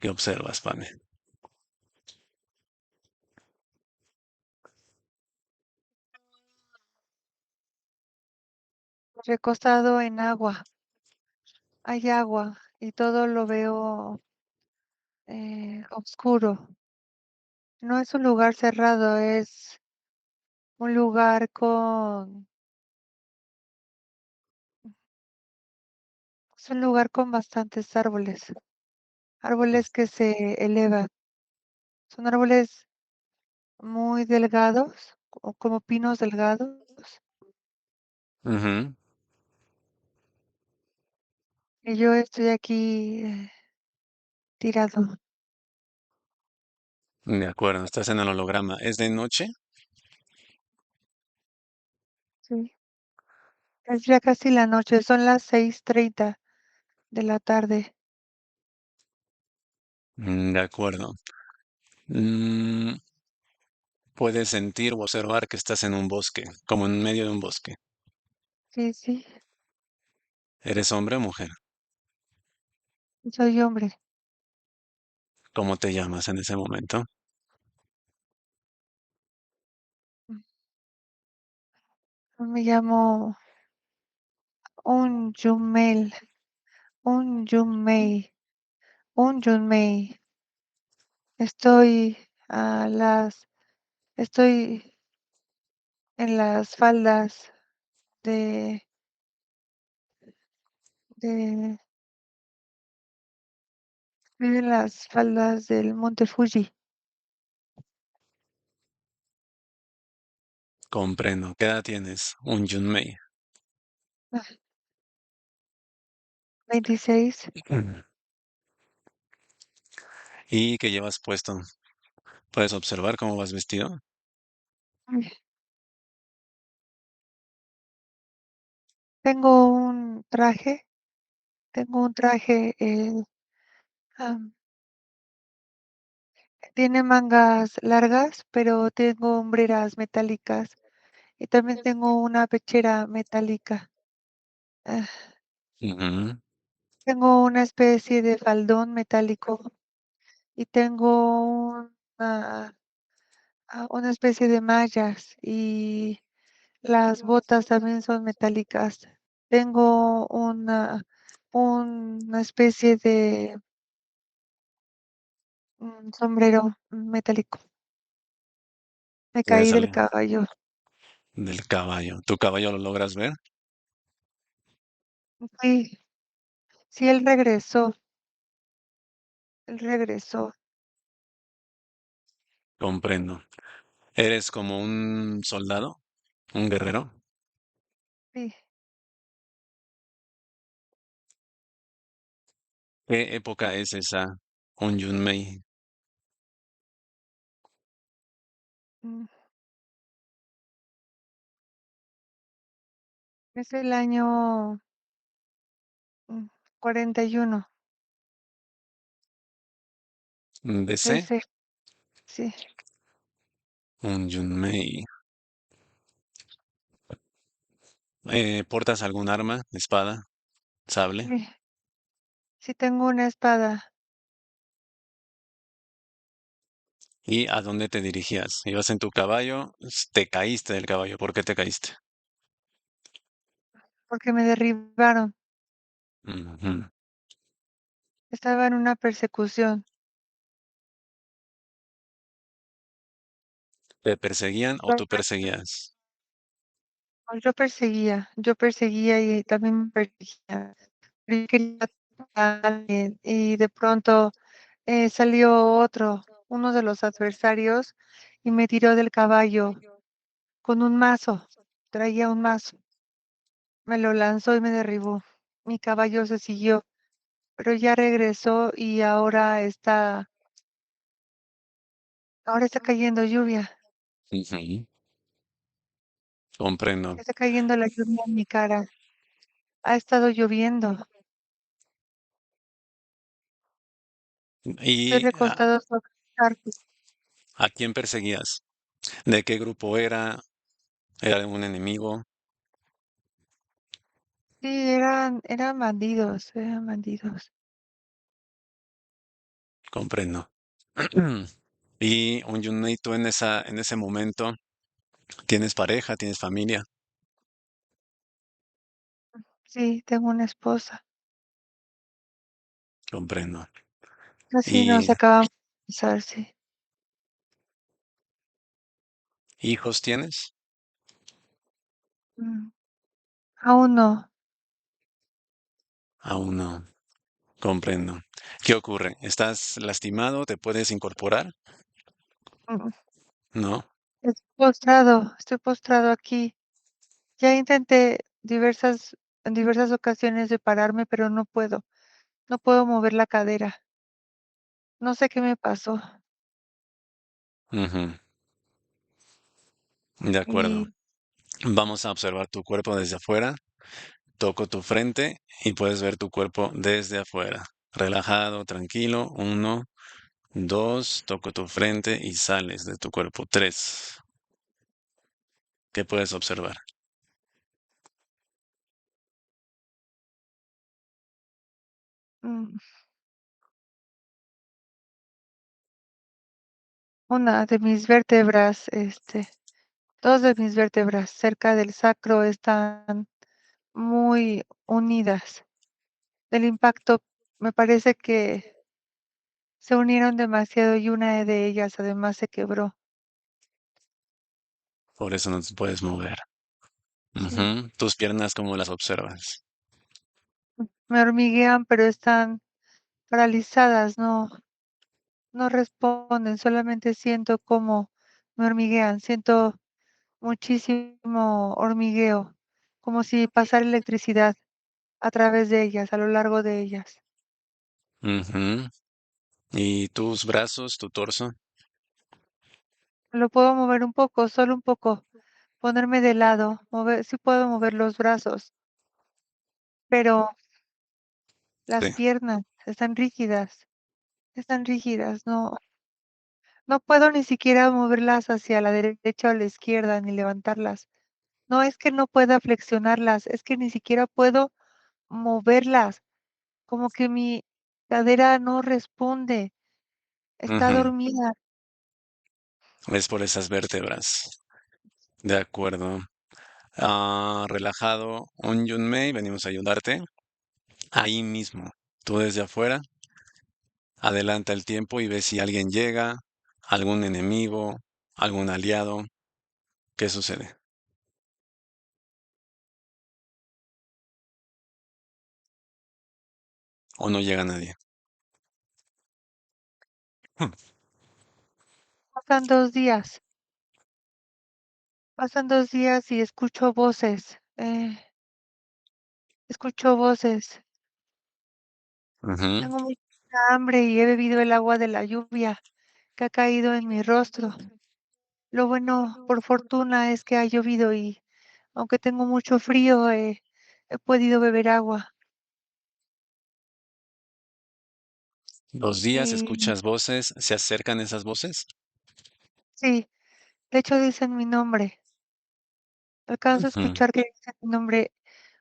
¿Qué observas, Pane? Recostado en agua. Hay agua y todo lo veo oscuro. No es un lugar cerrado, es un lugar es un lugar con bastantes árboles, árboles que se elevan. Son árboles muy delgados, como pinos delgados, Ujú. y yo estoy aquí tirado. De acuerdo, estás en el holograma. ¿Es de noche? Sí. Es ya casi la noche, son las 6:30 de la tarde. De acuerdo. Mm, Puedes sentir o observar que estás en un bosque, como en medio de un bosque. Sí, sí, ¿Eres hombre o mujer? soy hombre. ¿Cómo te llamas en ese momento? Me llamo Un Jumel, Un Jumei, Un Junmei. Estoy a las, estoy en las faldas de, de, estoy en las faldas del Monte Fuji. Comprendo. ¿Qué edad tienes? Un Junmei. Ah, 26. Mm. ¿Y qué llevas puesto? ¿Puedes observar cómo vas vestido? Ay, Tengo un traje, tengo un traje, am, tiene mangas largas, pero tengo hombreras metálicas y también tengo una pechera metálica. Ah, Ujú. Tengo una especie de faldón metálico y tengo una especie de mallas y las botas también son metálicas. Tengo una especie de sombrero metálico. Me Debe caí del salir caballo. del caballo. ¿Tu caballo lo logras ver? Sí, sí, él regresó. Él regresó. Comprendo. ¿Eres como un soldado? ¿Un guerrero? Sí, ¿Qué época es esa? Un Junmei. mm, es el año 41. ¿DC? Ese, sí, Un Junmei. ¿Portas algún arma? ¿Espada? ¿Sable? sí, sí tengo una espada ¿Y a dónde te dirigías? ¿Ibas en tu caballo? ¿Te caíste del caballo? ¿Por qué te caíste? porque me derribaron. Ujú. Estaba en una persecución. ¿Te perseguían o tú perseguías? Yo perseguía y también me perseguía. Yo quería a alguien y de pronto salió uno de los adversarios y me tiró del caballo con un mazo. Traía un mazo. Me lo lanzó y me derribó. Mi caballo se siguió, pero ya regresó y ahora está cayendo lluvia. Ujú. Comprendo. Está cayendo la lluvia en mi cara. Ha estado lloviendo. Estoy ¿Y recostado sobre el charco. a quién perseguías? ¿De qué grupo era? ¿Era de un enemigo? Sí, eran bandidos, eran bandidos. comprendo. Y un Yunei, tú en ese momento, ¿tienes pareja, tienes familia? Sí, tengo una esposa. Comprendo. Así nos ¿Y acabamos de casar, sí. hijos tienes? Mm, aún no. Aún no. Comprendo. ¿Qué ocurre? ¿Estás lastimado? ¿Te puedes incorporar? Mm, ¿No? estoy postrado aquí. Ya intenté en diversas ocasiones de pararme, pero no puedo. No puedo mover la cadera. No sé qué me pasó. Ujú. De acuerdo. Y Vamos a observar tu cuerpo desde afuera. Toco tu frente y puedes ver tu cuerpo desde afuera. Relajado, tranquilo. Uno, dos, toco tu frente y sales de tu cuerpo. Tres. ¿Qué puedes observar? mm, una de mis vértebras, dos de mis vértebras cerca del sacro están muy unidas. Del impacto, me parece que se unieron demasiado y una de ellas además se quebró. Por eso no te puedes mover. Sí, Ujú. Tus piernas, ¿cómo las observas? me hormiguean, pero están paralizadas, no responden, solamente siento cómo me hormiguean, siento muchísimo hormigueo, como si pasara electricidad a través de ellas, a lo largo de ellas. Ujú. ¿Y tus brazos, tu torso? Lo puedo mover un poco, solo un poco, ponerme de lado, mover, sí puedo mover los brazos, pero las Sí. piernas están rígidas, no puedo ni siquiera moverlas hacia la derecha o la izquierda, ni levantarlas. No es que no pueda flexionarlas, es que ni siquiera puedo moverlas, como que mi cadera no responde, está Ujú. dormida. Es por esas vértebras. De acuerdo. Relajado, un Yunmei, venimos a ayudarte. Ahí mismo, tú desde afuera, adelanta el tiempo y ve si alguien llega, algún enemigo, algún aliado. ¿Qué sucede? ¿O no llega nadie? Hmm. Pasan 2 días, pasan 2 días y escucho voces. Ujú. Tengo mucha hambre y he bebido el agua de la lluvia que ha caído en mi rostro. Lo bueno, por fortuna, es que ha llovido y aunque tengo mucho frío, he podido beber agua. 2 días Y escuchas voces, ¿se acercan esas voces? sí, de hecho dicen mi nombre. Alcanzo a Ujú, escuchar que dicen mi nombre.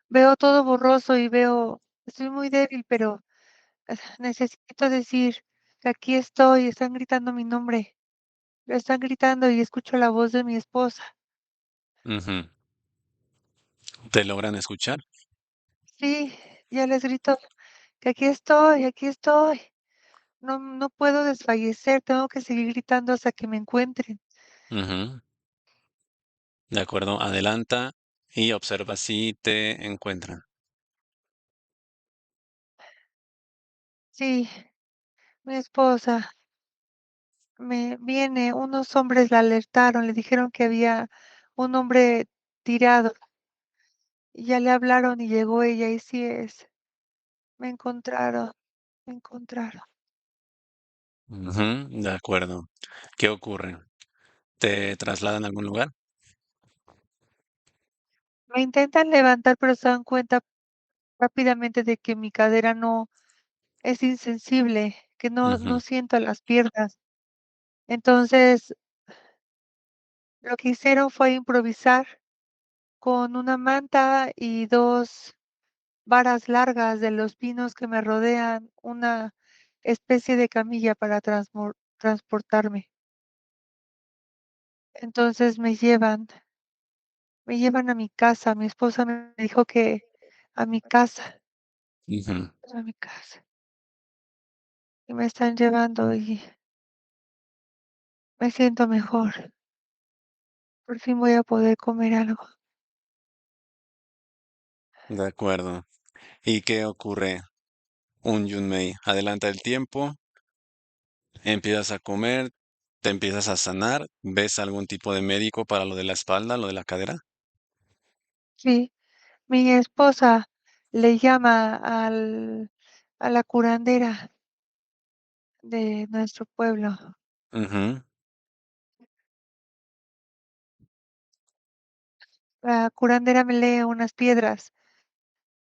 Veo todo borroso y estoy muy débil, pero necesito decir que aquí estoy. Están gritando mi nombre. Lo están gritando y escucho la voz de mi esposa. ujú. ¿Te logran escuchar? Sí, ya les grito que aquí estoy, aquí estoy. No puedo desfallecer, tengo que seguir gritando hasta que me encuentren. Ujú. De acuerdo, adelanta y observa si te encuentran. Sí, mi esposa unos hombres la alertaron, le dijeron que había un hombre tirado y ya le hablaron y llegó ella y sí es, me encontraron, me encontraron. Ujú, de acuerdo. ¿Qué ocurre? ¿Te trasladan a algún lugar? Me intentan levantar, pero se dan cuenta rápidamente de que mi cadera no es insensible, que no Ujú, siento las piernas. Entonces, lo que hicieron fue improvisar con una manta y 2 varas largas de los pinos que me rodean, una especie de camilla para transportarme. Entonces me llevan a mi casa. Mi esposa me dijo que a mi casa, Ujú. a mi casa. Y me están llevando y me siento mejor. Por fin voy a poder comer algo. De acuerdo. ¿Y qué ocurre? Un Yunmei adelanta el tiempo, empiezas a comer, te empiezas a sanar, ¿ves algún tipo de médico para lo de la espalda, lo de la cadera? Sí, mi esposa le llama a la curandera de nuestro pueblo. Ujú. La curandera me lee unas piedras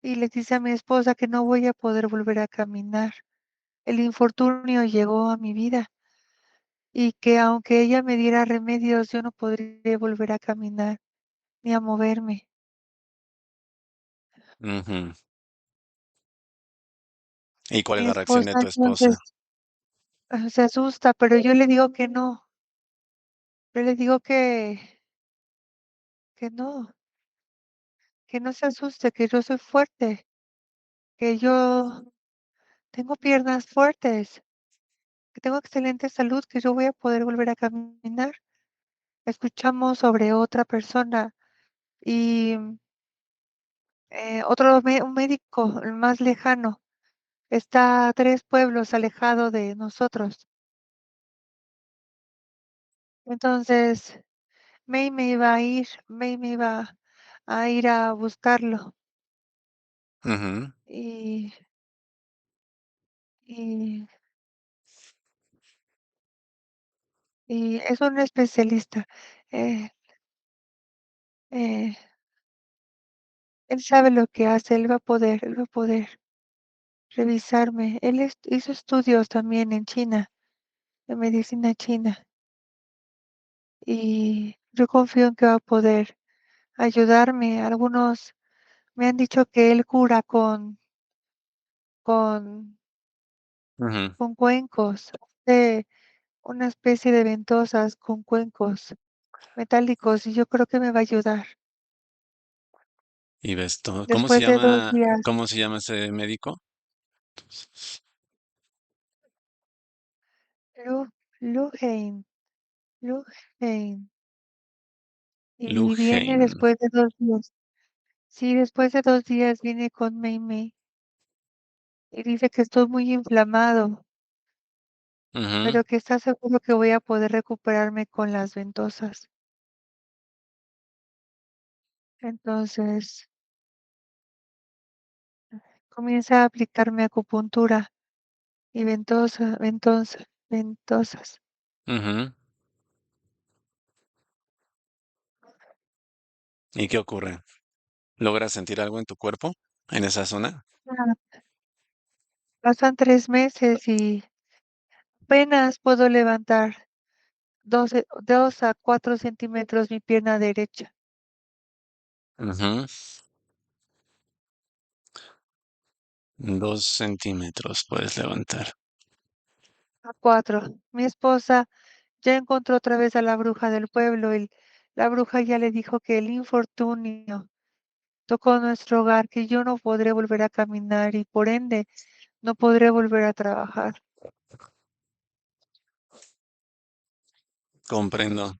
y le dice a mi esposa que no voy a poder volver a caminar. El infortunio llegó a mi vida y que aunque ella me diera remedios, yo no podría volver a caminar ni a moverme. Ujú. ¿Y cuál es Mi la reacción de esposa tu esposa? entonces se asusta, pero yo le digo que no. Yo le digo que no, que no se asuste, que yo soy fuerte, que yo tengo piernas fuertes, que tengo excelente salud, que yo voy a poder volver a caminar. Escuchamos sobre otra persona y un médico, el más lejano, está a 3 pueblos alejado de nosotros. Entonces, May me iba a ir a buscarlo Ujú, y, y, y es un especialista. Eh, eh, él sabe lo que hace, él va a poder revisarme. Hizo estudios también en China, de medicina china, y yo confío en que va a poder ayudarme. Algunos me han dicho que él cura con, ujú. con cuencos, hace una especie de ventosas con cuencos metálicos y yo creo que me va a ayudar. Y ves todo. Después de 2 días, Cómo se llama ese médico? Lu Luheim, Luheim, Lu y viene Hein. después de 2 días. Sí, después de 2 días viene con Mei y dice que estoy muy inflamado, Ujú, pero que está seguro que voy a poder recuperarme con las ventosas. Entonces, comienza a aplicarme acupuntura y ventosas. ujú. ¿Y qué ocurre? ¿Logras sentir algo en tu cuerpo? ¿En esa zona? Ah, pasan 3 meses y apenas puedo levantar 2 a 4 centímetros mi pierna derecha. Ujú. 2 centímetros puedes levantar. A 4. Mi esposa ya encontró otra vez a la bruja del pueblo y la bruja ya le dijo que el infortunio tocó nuestro hogar, que yo no podré volver a caminar y por ende no podré volver a trabajar. Comprendo.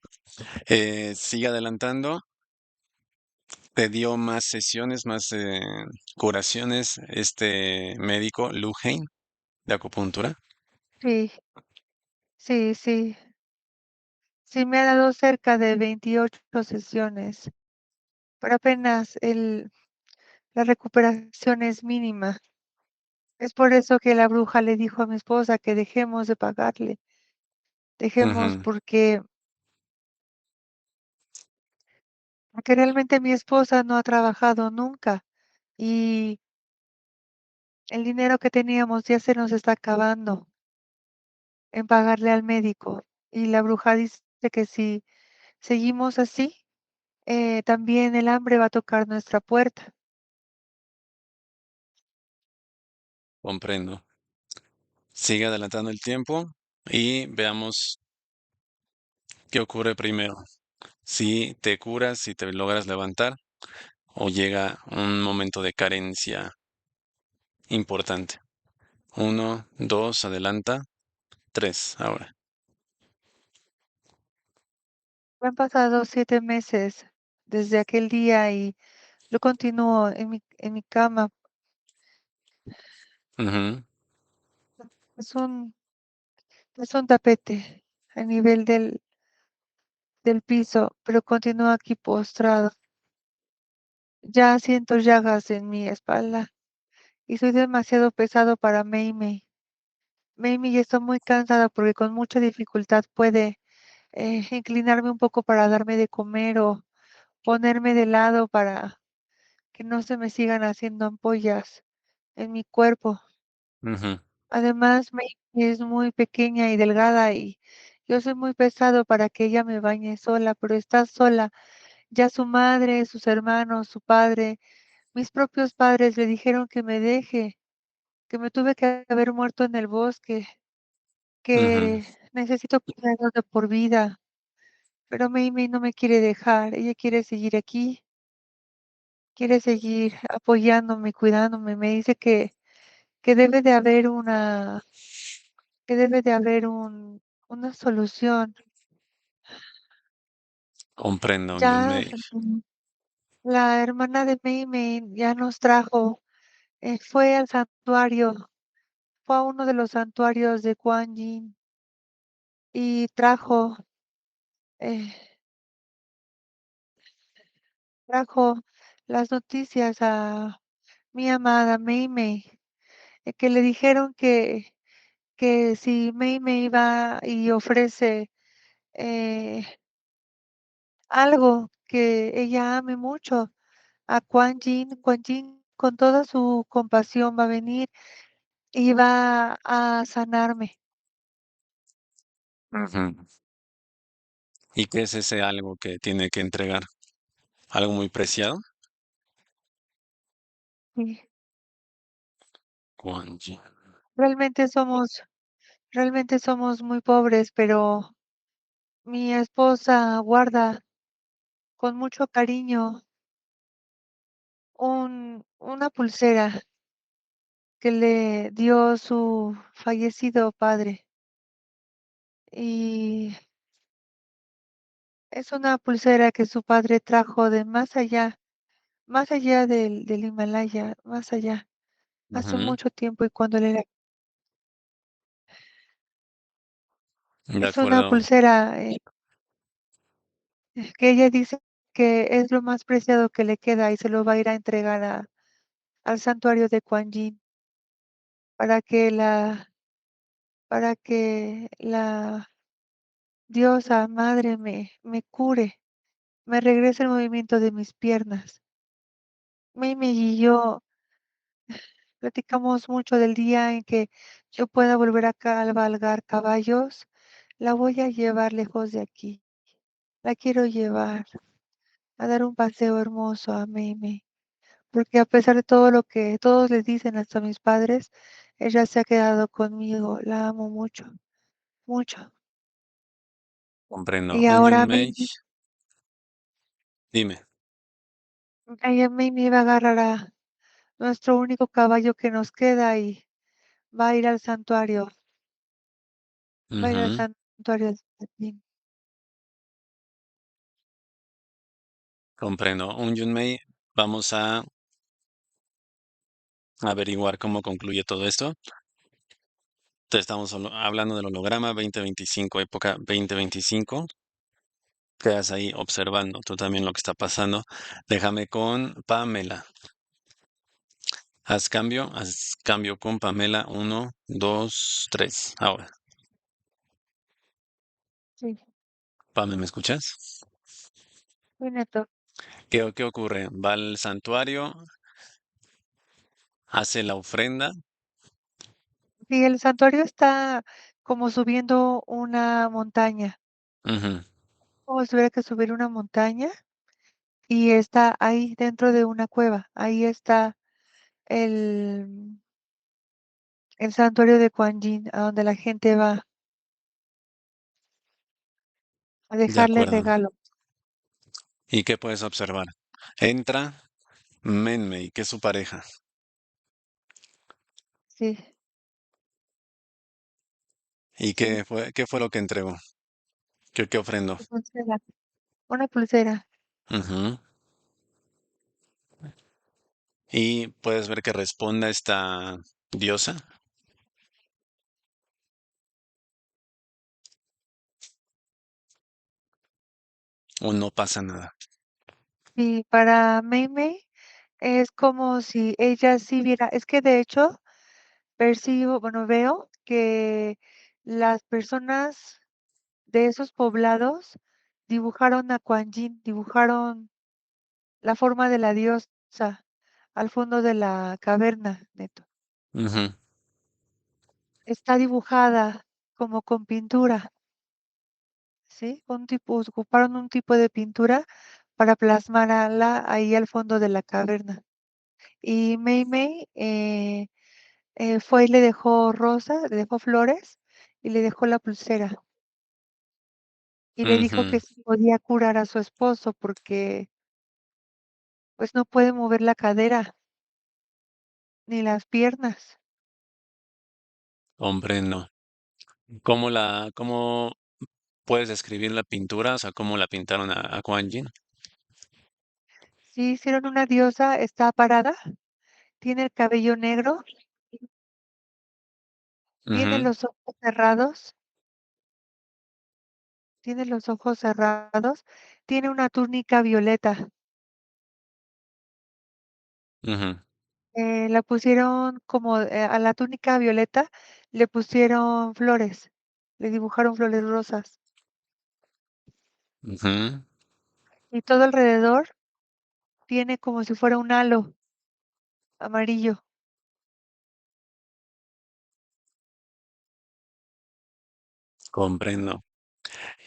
Sigue adelantando. ¿Te dio más sesiones, más curaciones este médico, Lu Hein, de acupuntura? Sí, sí, sí me ha dado cerca de 28 sesiones, pero apenas la recuperación es mínima. Es por eso que la bruja le dijo a mi esposa que dejemos de pagarle, dejemos Ujú, porque realmente mi esposa no ha trabajado nunca y el dinero que teníamos ya se nos está acabando en pagarle al médico. Y la bruja dice que si seguimos así, también el hambre va a tocar nuestra puerta. comprendo. Sigue adelantando el tiempo y veamos qué ocurre primero. Si te curas, si te logras levantar o llega un momento de carencia importante. Uno, dos, adelanta. Tres, ahora. Han pasado 7 meses desde aquel día y yo continúo en mi cama. Ujú, Es un tapete a nivel del piso, pero continúo aquí postrado. Ya siento llagas en mi espalda y soy demasiado pesado para Mei. Mei ya está muy cansada porque con mucha dificultad puede inclinarme un poco para darme de comer o ponerme de lado para que no se me sigan haciendo ampollas en mi cuerpo. ujú, Además, Mei es muy pequeña y delgada y yo soy muy pesado para que ella me bañe sola, pero está sola. Ya su madre, sus hermanos, su padre, mis propios padres le dijeron que me deje, que me tuve que haber muerto en el bosque, ujú. que necesito cuidarlos de por vida. Pero Mei no me quiere dejar, ella quiere seguir aquí, quiere seguir apoyándome, cuidándome. Me dice que debe de haber una solución. Comprendo, Ya Yunmei. la hermana de Mei ya nos trajo, fue al santuario, fue a uno de los santuarios de Kuan Yin y eh, trajo las noticias a mi amada Mei, que le dijeron que si Mei va y ofrece algo que ella ame mucho a Quan Yin con toda su compasión va a venir y va a sanarme. Ujú. ¿Y qué es ese algo que tiene que entregar? ¿Algo muy preciado? Sí, Quan Yin. realmente somos, realmente somos muy pobres, pero mi esposa guarda con mucho cariño una pulsera que le dio su fallecido padre. Y es una pulsera que su padre trajo de más allá del Himalaya, más allá, hace Ujú. mucho tiempo y cuando él era. De Es una acuerdo, pulsera, que ella dice que es lo más preciado que le queda y se lo va a ir a entregar al santuario de Kuan Yin para que la diosa madre me cure, me regrese el movimiento de mis piernas. Mimi y yo platicamos mucho del día en que yo pueda volver a cabalgar caballos. La voy a llevar lejos de aquí. La quiero llevar a dar un paseo hermoso a Mimi, porque a pesar de todo lo que todos les dicen, hasta mis padres, ella se ha quedado conmigo. La amo mucho, mucho. comprendo. Y Un ahora Yunmei, dime. Mimi va a agarrar a nuestro único caballo que nos queda y va a ir al santuario, va a ir al Ujú, santuario de Jardín. comprendo. Un Yunmei, vamos a averiguar cómo concluye todo esto. Te estamos hablando del holograma 2025, época 2025. Quedas ahí observando tú también lo que está pasando. Déjame con Pamela. Haz cambio con Pamela. Uno, dos, tres. Ahora, Sí, Pame, ¿me escuchas? muy neto. ¿Qué ocurre? Va al santuario, hace la ofrenda. Sí, el santuario está como subiendo una montaña, Ujú, como si tuviera que subir una montaña y está ahí dentro de una cueva. Ahí está el el santuario de Kuan Yin, a donde la gente va a De dejarle acuerdo. regalo. ¿Y qué puedes observar? Entra Menmei, que es su pareja. Sí, ¿Y sí, qué fue lo que entregó? ¿Qué ofrendó? una pulsera, una pulsera. Ujú. Y puedes ver que responde esta diosa o no pasa nada. Y para Mei Mei es como si ella sí viera, es que de hecho percibo, bueno, veo que las personas de esos poblados dibujaron a Kuan Yin, dibujaron la forma de la diosa al fondo de la caverna, Neto. Ujú, Está dibujada como con pintura, ¿sí? Un tipo, ocuparon un tipo de pintura para plasmarla ahí al fondo de la caverna. Y Mei Mei fue y le dejó rosas, le dejó flores y le dejó la pulsera. Y le dijo ujú. que si podía curar a su esposo porque pues no puede mover la cadera ni las piernas. Hombre, no. ¿Cómo puedes describir la pintura? O sea, ¿cómo la pintaron a Kuan Yin? Sí, hicieron una diosa, está parada, tiene el cabello negro, tiene Ujú, los ojos cerrados, tiene los ojos cerrados, tiene una túnica violeta. ujú, La pusieron como a la túnica violeta le pusieron flores, le dibujaron flores rosas ujú. y todo alrededor tiene como si fuera un halo amarillo. Comprendo.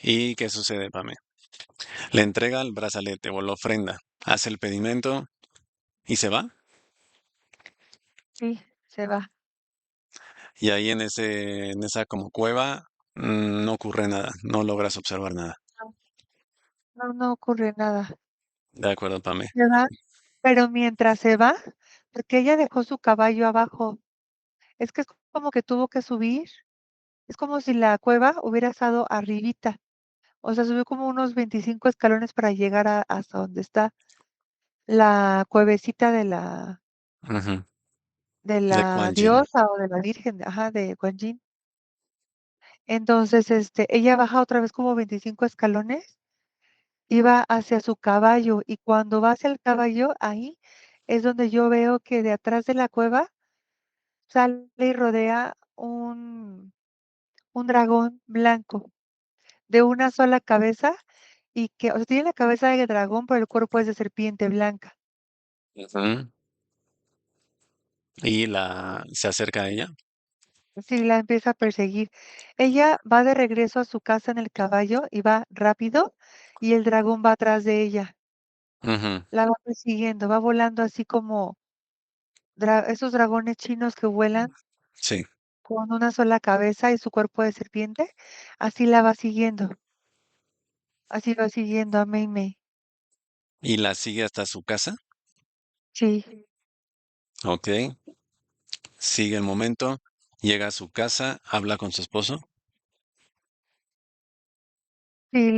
¿Y qué sucede, Pame? Le entrega el brazalete o la ofrenda, hace el pedimento y se va. Sí, se va. Y ahí en esa como cueva, no ocurre nada, no logras observar nada. No, no, no ocurre nada. De acuerdo, Pame. Se va, pero mientras se va, porque ella dejó su caballo abajo, es que es como que tuvo que subir, es como si la cueva hubiera estado arribita, o sea, subió como unos 25 escalones para llegar hasta donde está la cuevecita Ujú. de De la Kuan Yin. diosa o de la virgen, ajá, de Kuan Yin. Entonces, ella baja otra vez como 25 escalones y va hacia su caballo, y cuando va hacia el caballo, ahí es donde yo veo que de atrás de la cueva sale y rodea un dragón blanco de una sola cabeza y que, o sea, tiene la cabeza de dragón, pero el cuerpo es de serpiente blanca. Ujú. Y se acerca a ella. Sí, la empieza a perseguir. Ella va de regreso a su casa en el caballo y va rápido y el dragón va atrás de ella. Ujú. La va persiguiendo, va volando así como esos dragones chinos que vuelan Sí. con una sola cabeza y su cuerpo de serpiente. Así la va siguiendo, así va siguiendo a Mei Mei. Y la sigue hasta su casa. Sí, Ok. Sigue el momento. Llega a su casa, habla con su esposo. sí,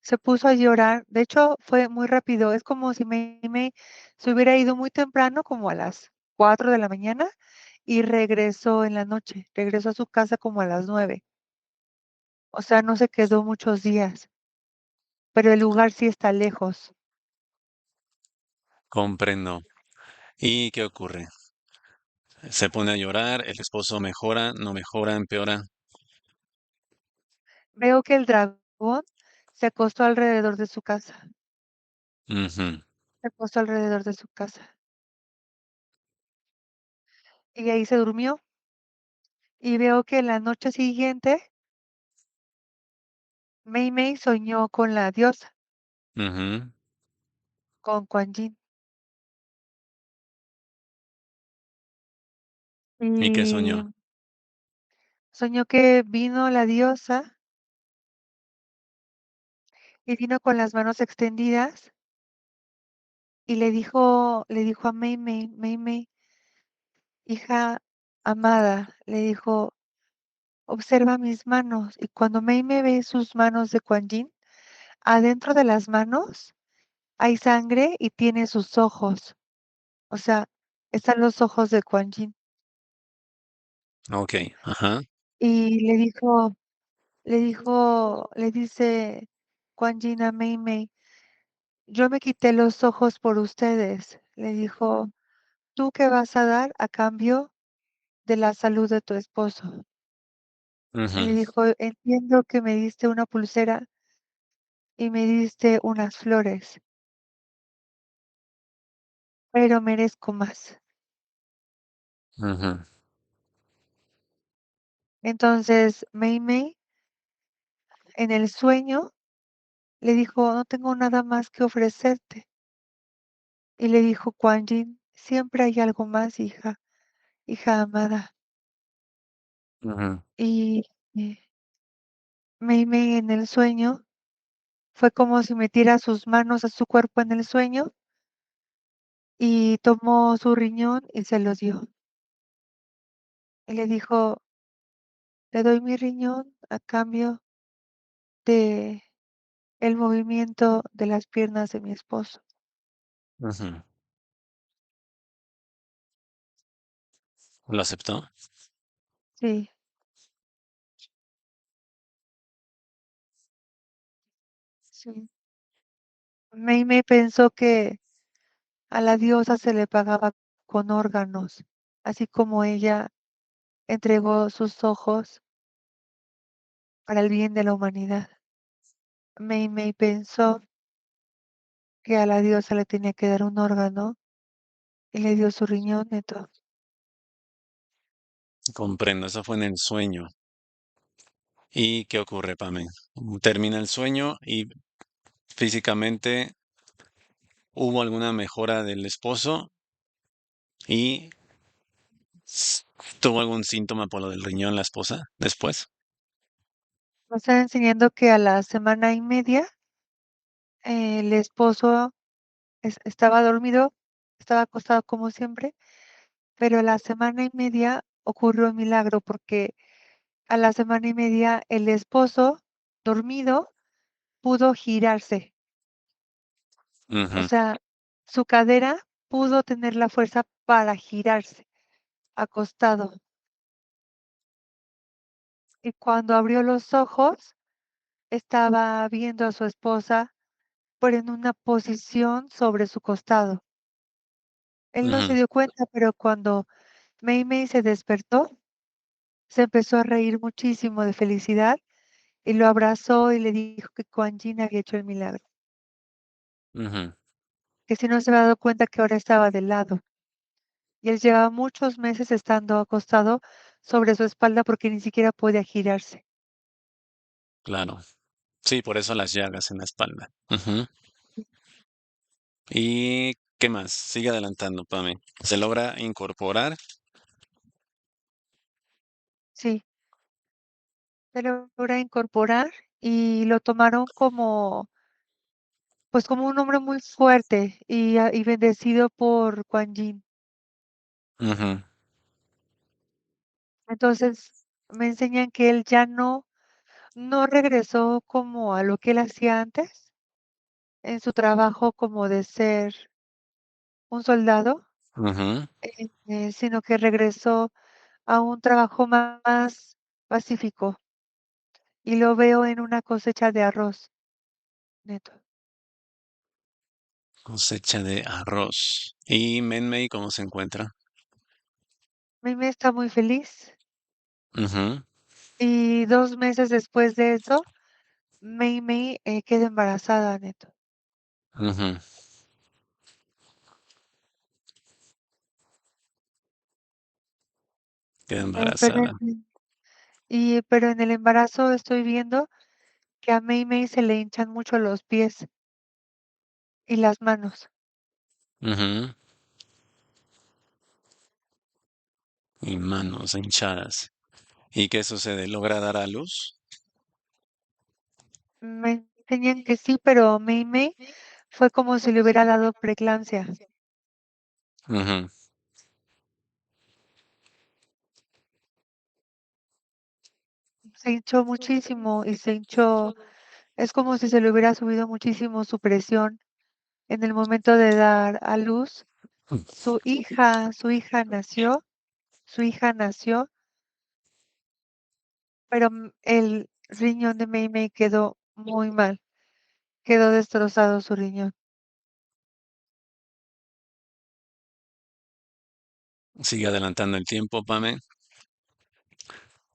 se puso a llorar. De hecho, fue muy rápido. Es como si Mei Mei se hubiera ido muy temprano, como a las 4 de la mañana, y regresó en la noche. Regresó a su casa como a las 9. O sea, no se quedó muchos días, pero el lugar sí está lejos. Comprendo. ¿Y qué ocurre? Se pone a llorar, el esposo mejora, no mejora, empeora. Veo que el dragón se acostó alrededor de su casa. Ujú, Se acostó alrededor de su casa. Y ahí se durmió. Y veo que en la noche siguiente, Mei Mei soñó con la diosa, ujú. con Kuan Yin. ¿Y qué y soñó? soñó que vino la diosa y vino con las manos extendidas y le dijo a Mei Mei: "Mei Mei, hija amada", le dijo: "Observa mis manos". Y cuando Mei Mei ve sus manos de Quan Yin, adentro de las manos hay sangre y tiene sus ojos, o sea, están los ojos de Quan Yin. Ok, ajá. Y le dice Quan Yin a Mei Mei: "Yo me quité los ojos por ustedes", le dijo: "¿Tú qué vas a dar a cambio de la salud de tu esposo?". Y le Ujú, dijo: "Entiendo que me diste una pulsera y me diste unas flores, pero merezco más". ujú, Entonces, Mei Mei, en el sueño, le dijo: "No tengo nada más que ofrecerte". Y le dijo Quan Yin: "Siempre hay algo más, hija, hija amada". ujú, Y, eh, Mei Mei en el sueño fue como si metiera sus manos a su cuerpo en el sueño y tomó su riñón y se lo dio. Y le dijo: "Te doy mi riñón a cambio de el movimiento de las piernas de mi esposo". ujú. ¿Lo aceptó? Sí, sí. Mei Mei pensó que a la diosa se le pagaba con órganos, así como ella entregó sus ojos para el bien de la humanidad. Mei Mei pensó que a la diosa le tenía que dar un órgano y le dio su riñón, entonces. Comprendo, eso fue en el sueño. ¿Y qué ocurre, Pame? Termina el sueño y físicamente hubo alguna mejora del esposo y s- tuvo algún síntoma por lo del riñón la esposa después. Me están enseñando que a la semana y media el esposo estaba dormido, estaba acostado como siempre, pero a la semana y media ocurrió un milagro porque a la semana y media el esposo dormido pudo girarse, o Ujú, sea, su cadera pudo tener la fuerza para girarse acostado. Y cuando abrió los ojos, estaba viendo a su esposa, pero en una posición sobre su costado. Él no se ujú, dio cuenta, pero cuando Mei Mei se despertó, se empezó a reír muchísimo de felicidad y lo abrazó y le dijo que Quan Yin había hecho el milagro, ujú. que si no se había dado cuenta que ahora estaba de lado. Y él llevaba muchos meses estando acostado sobre su espalda porque ni siquiera podía girarse. Claro. Sí, por eso las llagas en la espalda. Ujú. ¿Y qué más? Sigue adelantando, Pame. Se logra incorporar. Sí, se logra incorporar y lo tomaron como, pues como un hombre muy fuerte y bendecido por Quan Yin. Ujú, Entonces me enseñan que él ya no regresó como a lo que él hacía antes en su trabajo como de ser un soldado, ujú. sino que regresó a un trabajo más pacífico y lo veo en una cosecha de arroz, neto. Cosecha de arroz. ¿Y Menmei cómo se encuentra? Mimi está muy feliz Ujú, y 2 meses después de eso, Mei queda embarazada, neto. ujú. Queda Pero embarazada. pero en el embarazo estoy viendo que a Mei se le hinchan mucho los pies y las manos. Ujú. y manos hinchadas. ¿Y qué sucede? ¿Logra dar a luz? Me enseñan que sí, pero Mei Mei fue como si le hubiera dado preeclampsia. Ujú. Se hinchó muchísimo y se hinchó, es como si se le hubiera subido muchísimo su presión en el momento de dar a luz. Su hija nació, pero el riñón de Mei Mei quedó muy mal, quedó destrozado su riñón. Sigue adelantando el tiempo, Pame.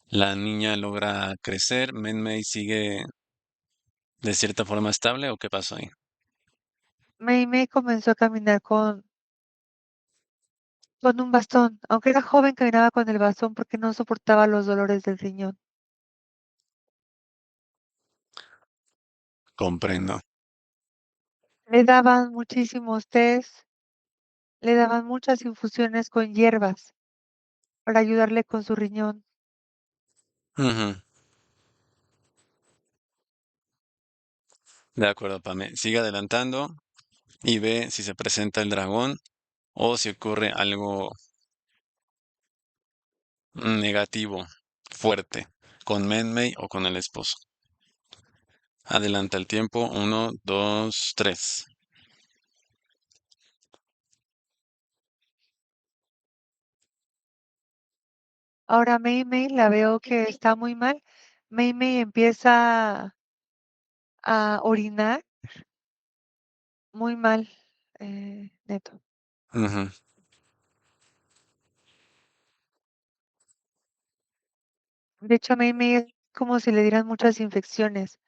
La niña logra crecer. Menmei sigue de cierta forma estable o qué pasó ahí. Mei Mei comenzó a caminar con un bastón, aunque era joven caminaba con el bastón porque no soportaba los dolores del riñón. Comprendo. Le daban muchísimos tés, le daban muchas infusiones con hierbas para ayudarle con su riñón. Ujú. De acuerdo, Pame. Sigue adelantando y ve si se presenta el dragón o si ocurre algo negativo, fuerte, con Menmei o con el esposo. Adelanta el tiempo. Uno, dos, tres. Ahora Mei Mei la veo que está muy mal. Mei Mei empieza a orinar muy mal, Neto. Ujú. De hecho, a Mei Mei es como si le dieran muchas infecciones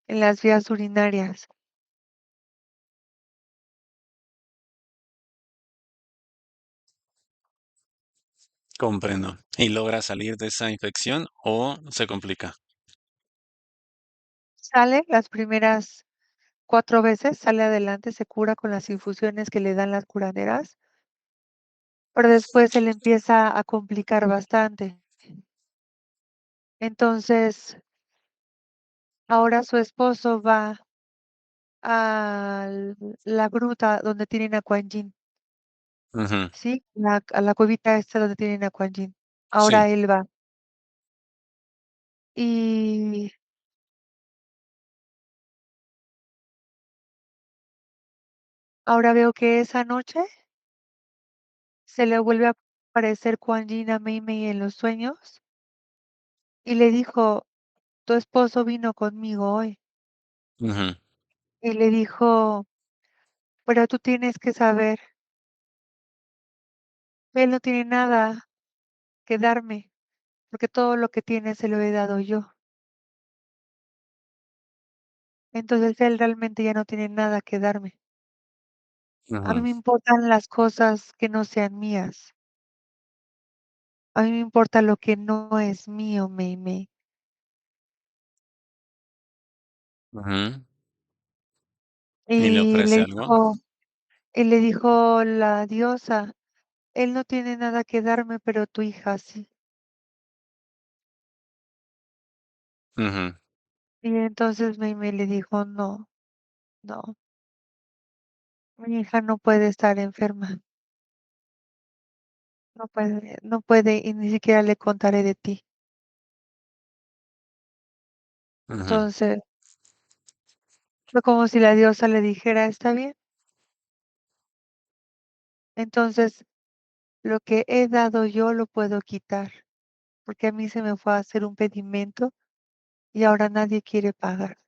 en las vías urinarias. Comprendo. ¿Y logra salir de esa infección o se complica? Sale las primeras 4 veces, sale adelante, se cura con las infusiones que le dan las curanderas, pero después se le empieza a complicar bastante. Entonces, ahora su esposo va a la gruta donde tienen a Kuan Yin, Ujú. ¿sí? A la cuevita esta donde tienen a Kuan Yin. Sí. Ahora él va. Y ahora veo que esa noche se le vuelve a aparecer Kuan Yin a Mei Mei en los sueños y le dijo, tu esposo vino conmigo hoy. Ujú. Y le dijo, pero tú tienes que saber, él no tiene nada que darme, porque todo lo que tiene se lo he dado yo. Entonces él realmente ya no tiene nada que darme. A mí Ujú. me importan las cosas que no sean mías. A mí me importa lo que no es mío, Mei Mei. Ujú. ¿Y le Y ofrece le algo? dijo, y le dijo la diosa, él no tiene nada que darme, pero tu hija sí. Ujú. Y entonces Mei Mei le dijo, no, no, mi hija no puede estar enferma. No puede, no puede, y ni siquiera le contaré de ti. Ujú. Entonces, fue como si la diosa le dijera, está bien. Entonces, lo que he dado yo lo puedo quitar, porque a mí se me fue a hacer un pedimento y ahora nadie quiere pagar.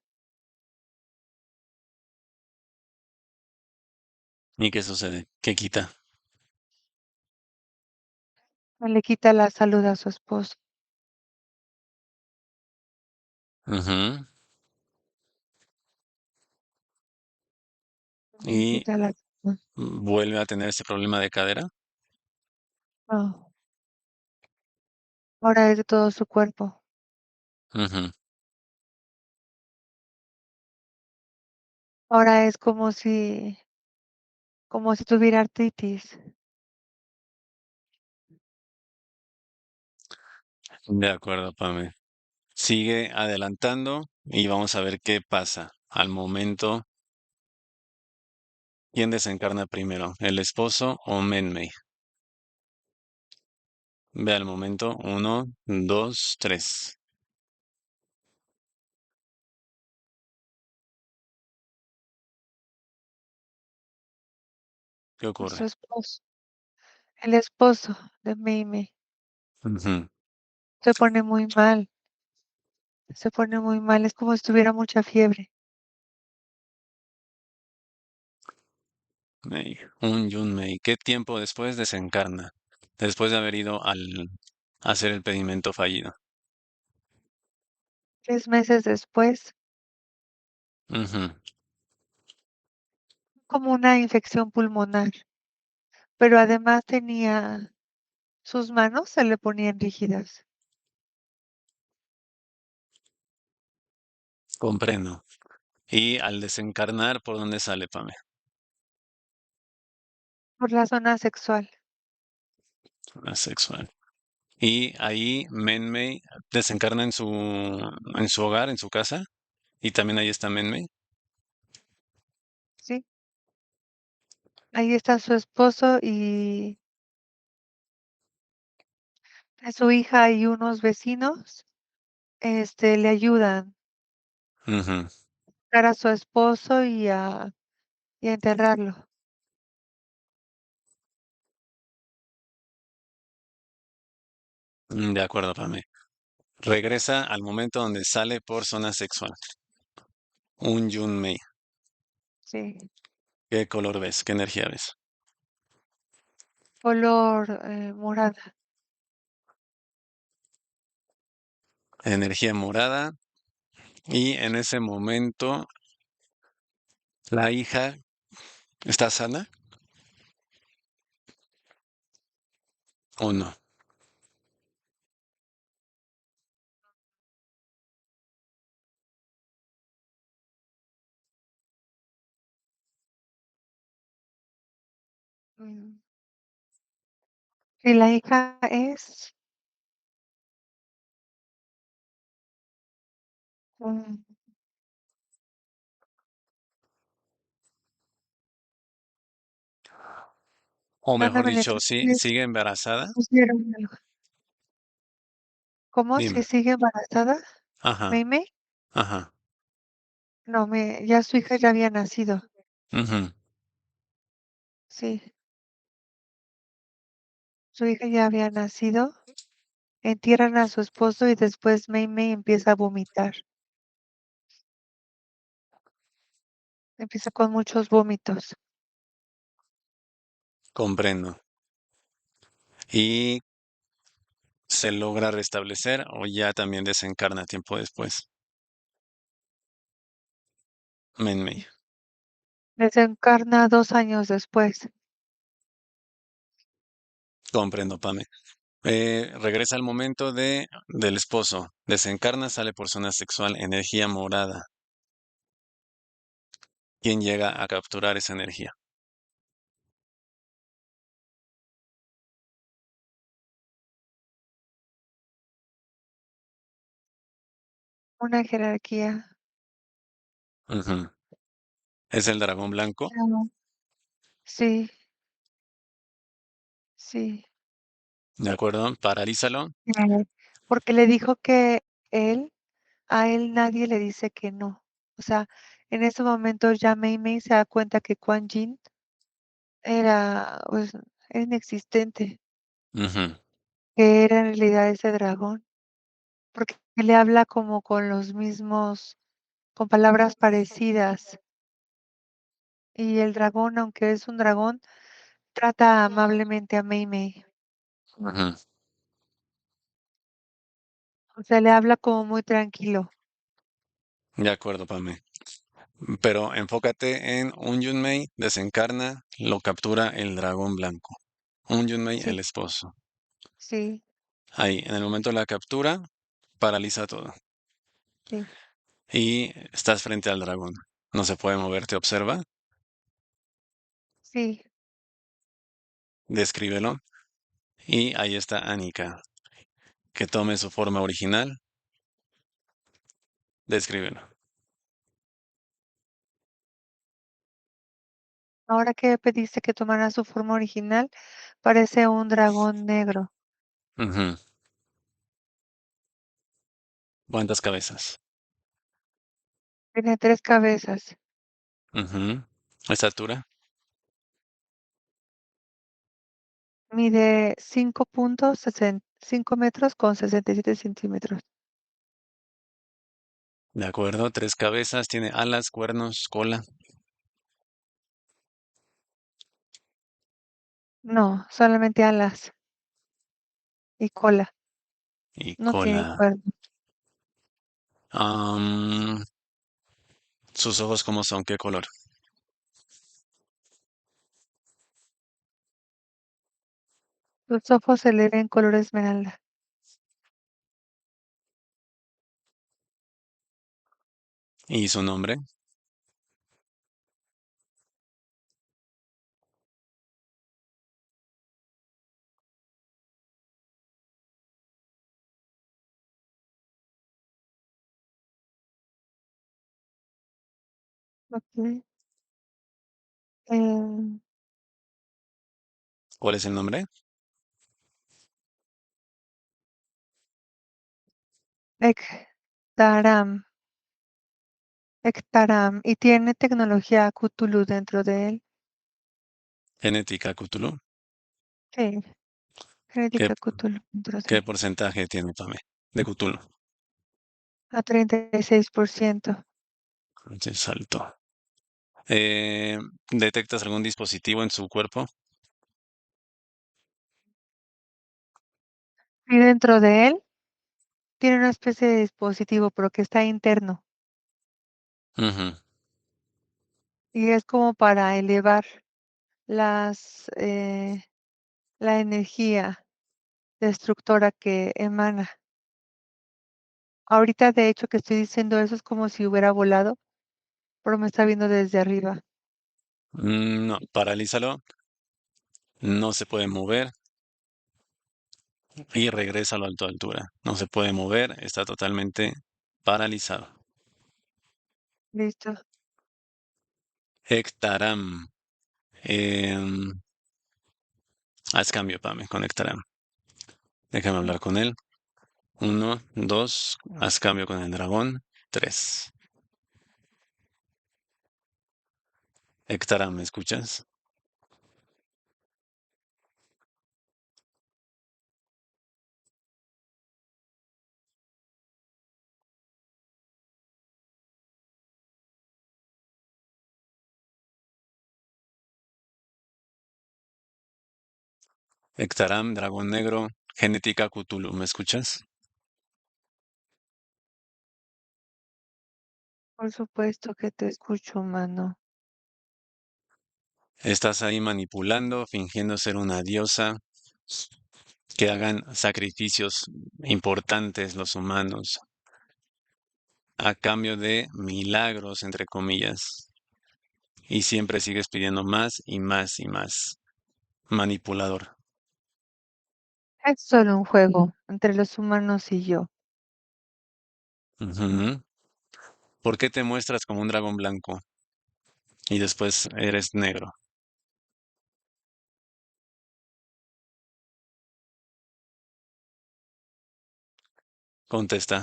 ¿Y qué sucede? ¿Qué quita? Le quita la salud a su esposo, Ujú. le Y quita la salud. vuelve a tener ese problema de cadera. No, ahora es de todo su cuerpo. Ujú. Ahora es como si tuviera artritis. De acuerdo, Pame. Sigue adelantando y vamos a ver qué pasa. Al momento, ¿quién desencarna primero? ¿El esposo o Menmei? Ve al momento. Uno, dos, tres. ¿Qué Su ocurre? esposo, el esposo de Mei Ujú. se pone muy mal, se pone muy mal, es como si tuviera mucha fiebre. Mei, un Yunmei. ¿Qué tiempo después desencarna? Después de haber ido al hacer el pedimento fallido. 3 meses después, Ujú. como una infección pulmonar, pero además tenía sus manos se le ponían rígidas Comprendo. Y al desencarnar, ¿por dónde sale, Pame? por la zona sexual. Asexual. Y ahí Menmei desencarna en su hogar, en su casa. Y también ahí está Menmei. Sí, ahí está su esposo y a su hija y unos vecinos, le ayudan Ujú. a buscar a su esposo y a enterrarlo. De acuerdo, Pame. Regresa al momento donde sale por zona sexual. Un Yunmei. Sí, ¿Qué color ves? ¿Qué energía ves? color morada. Energía morada. Y en ese momento, la hija está sana o no. Mm, y la hija es mm, O mejor mándame el dicho, escrito, si sigue embarazada. pusieron algo. ¿Cómo? ¿Si Dime. sigue embarazada? Ajá, ¿Meime? ajá. No, ya su hija ya había nacido. Ujú. Sí, su hija ya había nacido. Entierran a su esposo y después Meimei empieza a vomitar. Empieza con muchos vómitos. Comprendo. Y se logra restablecer o ya también desencarna tiempo después. Menmei. Desencarna 2 años después. Comprendo, Pame. Regresa al momento del esposo. Desencarna, sale por zona sexual, energía morada. ¿Quién llega a capturar esa energía? Una jerarquía. Ujú. ¿Es el dragón blanco? Claro. Sí, sí. ¿De acuerdo? Paralízalo. Claro. Porque le dijo que él, a él nadie le dice que no. O sea, en ese momento ya Meimei se da cuenta que Quan Yin era, pues, era inexistente, Ujú. que era en realidad ese dragón, porque le habla como con los mismos, con palabras parecidas. Y el dragón, aunque es un dragón, trata amablemente a Mei Mei. Ujú. O sea, le habla como muy tranquilo. De acuerdo, Pame. Pero enfócate en un Yunmei, desencarna, lo captura el dragón blanco. Un Yunmei, el Sí, esposo. sí, Ahí, en el momento de la captura, paraliza todo. sí, Y estás frente al dragón. No se puede mover, te observa. sí. Descríbelo. Y ahí está Anika. que tome su forma original. Descríbelo. Ahora que pediste que tomara su forma original, parece un dragón negro. Ujú. ¿Cuántas cabezas? Tiene 3 cabezas. Ujú. ¿Estatura? Mide 5 metros con 67 centímetros. De acuerdo, tres cabezas, tiene alas, cuernos, cola No, solamente alas y cola. y No tiene cola. cuernos. Am, ¿Sus ojos cómo son? ¿Qué color? Sus ojos se le ven color esmeralda. ¿Y su nombre? Okey. Em, ¿Cuál es el nombre? Ektaram, Ektaram, y tiene tecnología Cthulhu dentro de él. Genética Cthulhu. Sí, ¿Qué, genética Cthulhu dentro de qué él. porcentaje tiene Pame? De Cthulhu. A 36%. Es alto. Eh, ¿Detectas algún dispositivo en su cuerpo? Y dentro de él tiene una especie de dispositivo, pero que está interno, Ujú. y es como para elevar las, la energía destructora que emana. Ahorita, de hecho, que estoy diciendo eso, es como si hubiera volado, pero me está viendo desde arriba. No, paralízalo. No se puede mover y regresa a tu altura. No se puede mover, está totalmente paralizado. Listo. Hectaram. Em, Haz cambio, Pame, con Hectaram. Déjame hablar con él. Uno, dos, haz cambio con el dragón. Tres. Hectaram, ¿me escuchas? Hectaram, dragón negro, genética Cthulhu, ¿me escuchas? Por supuesto que te escucho, humano. Estás ahí manipulando, fingiendo ser una diosa, que hagan sacrificios importantes los humanos a cambio de milagros, entre comillas, y siempre sigues pidiendo más y más y más. Manipulador. Es solo un juego entre los humanos y yo. Ujú. ¿Por qué te muestras como un dragón blanco y después eres negro? Contesta.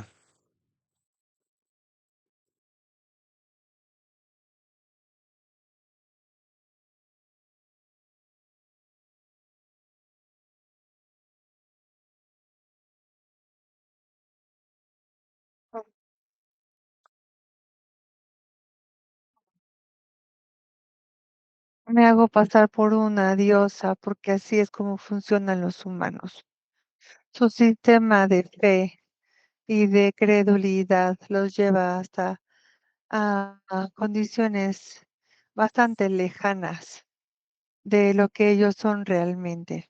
Me hago pasar por una diosa porque así es como funcionan los humanos. Su sistema de fe y de credulidad los lleva hasta a condiciones bastante lejanas de lo que ellos son realmente.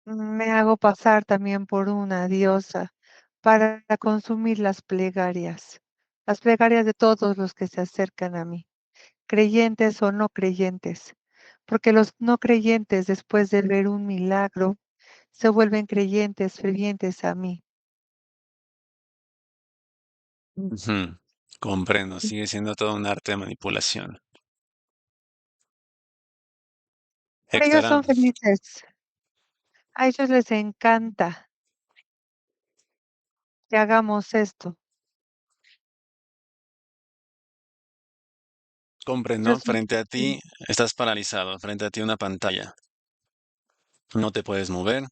Me hago pasar también por una diosa para consumir las plegarias de todos los que se acercan a mí, creyentes o no creyentes, porque los no creyentes, después de ver un milagro, se vuelven creyentes, fervientes a mí. Ujú. Comprendo, sigue siendo todo un arte de manipulación. Pero ellos Hector, son felices, a ellos les encanta que hagamos esto. comprendo, Ellos son frente a ti felices. estás paralizado, frente a ti una pantalla. No te puedes mover,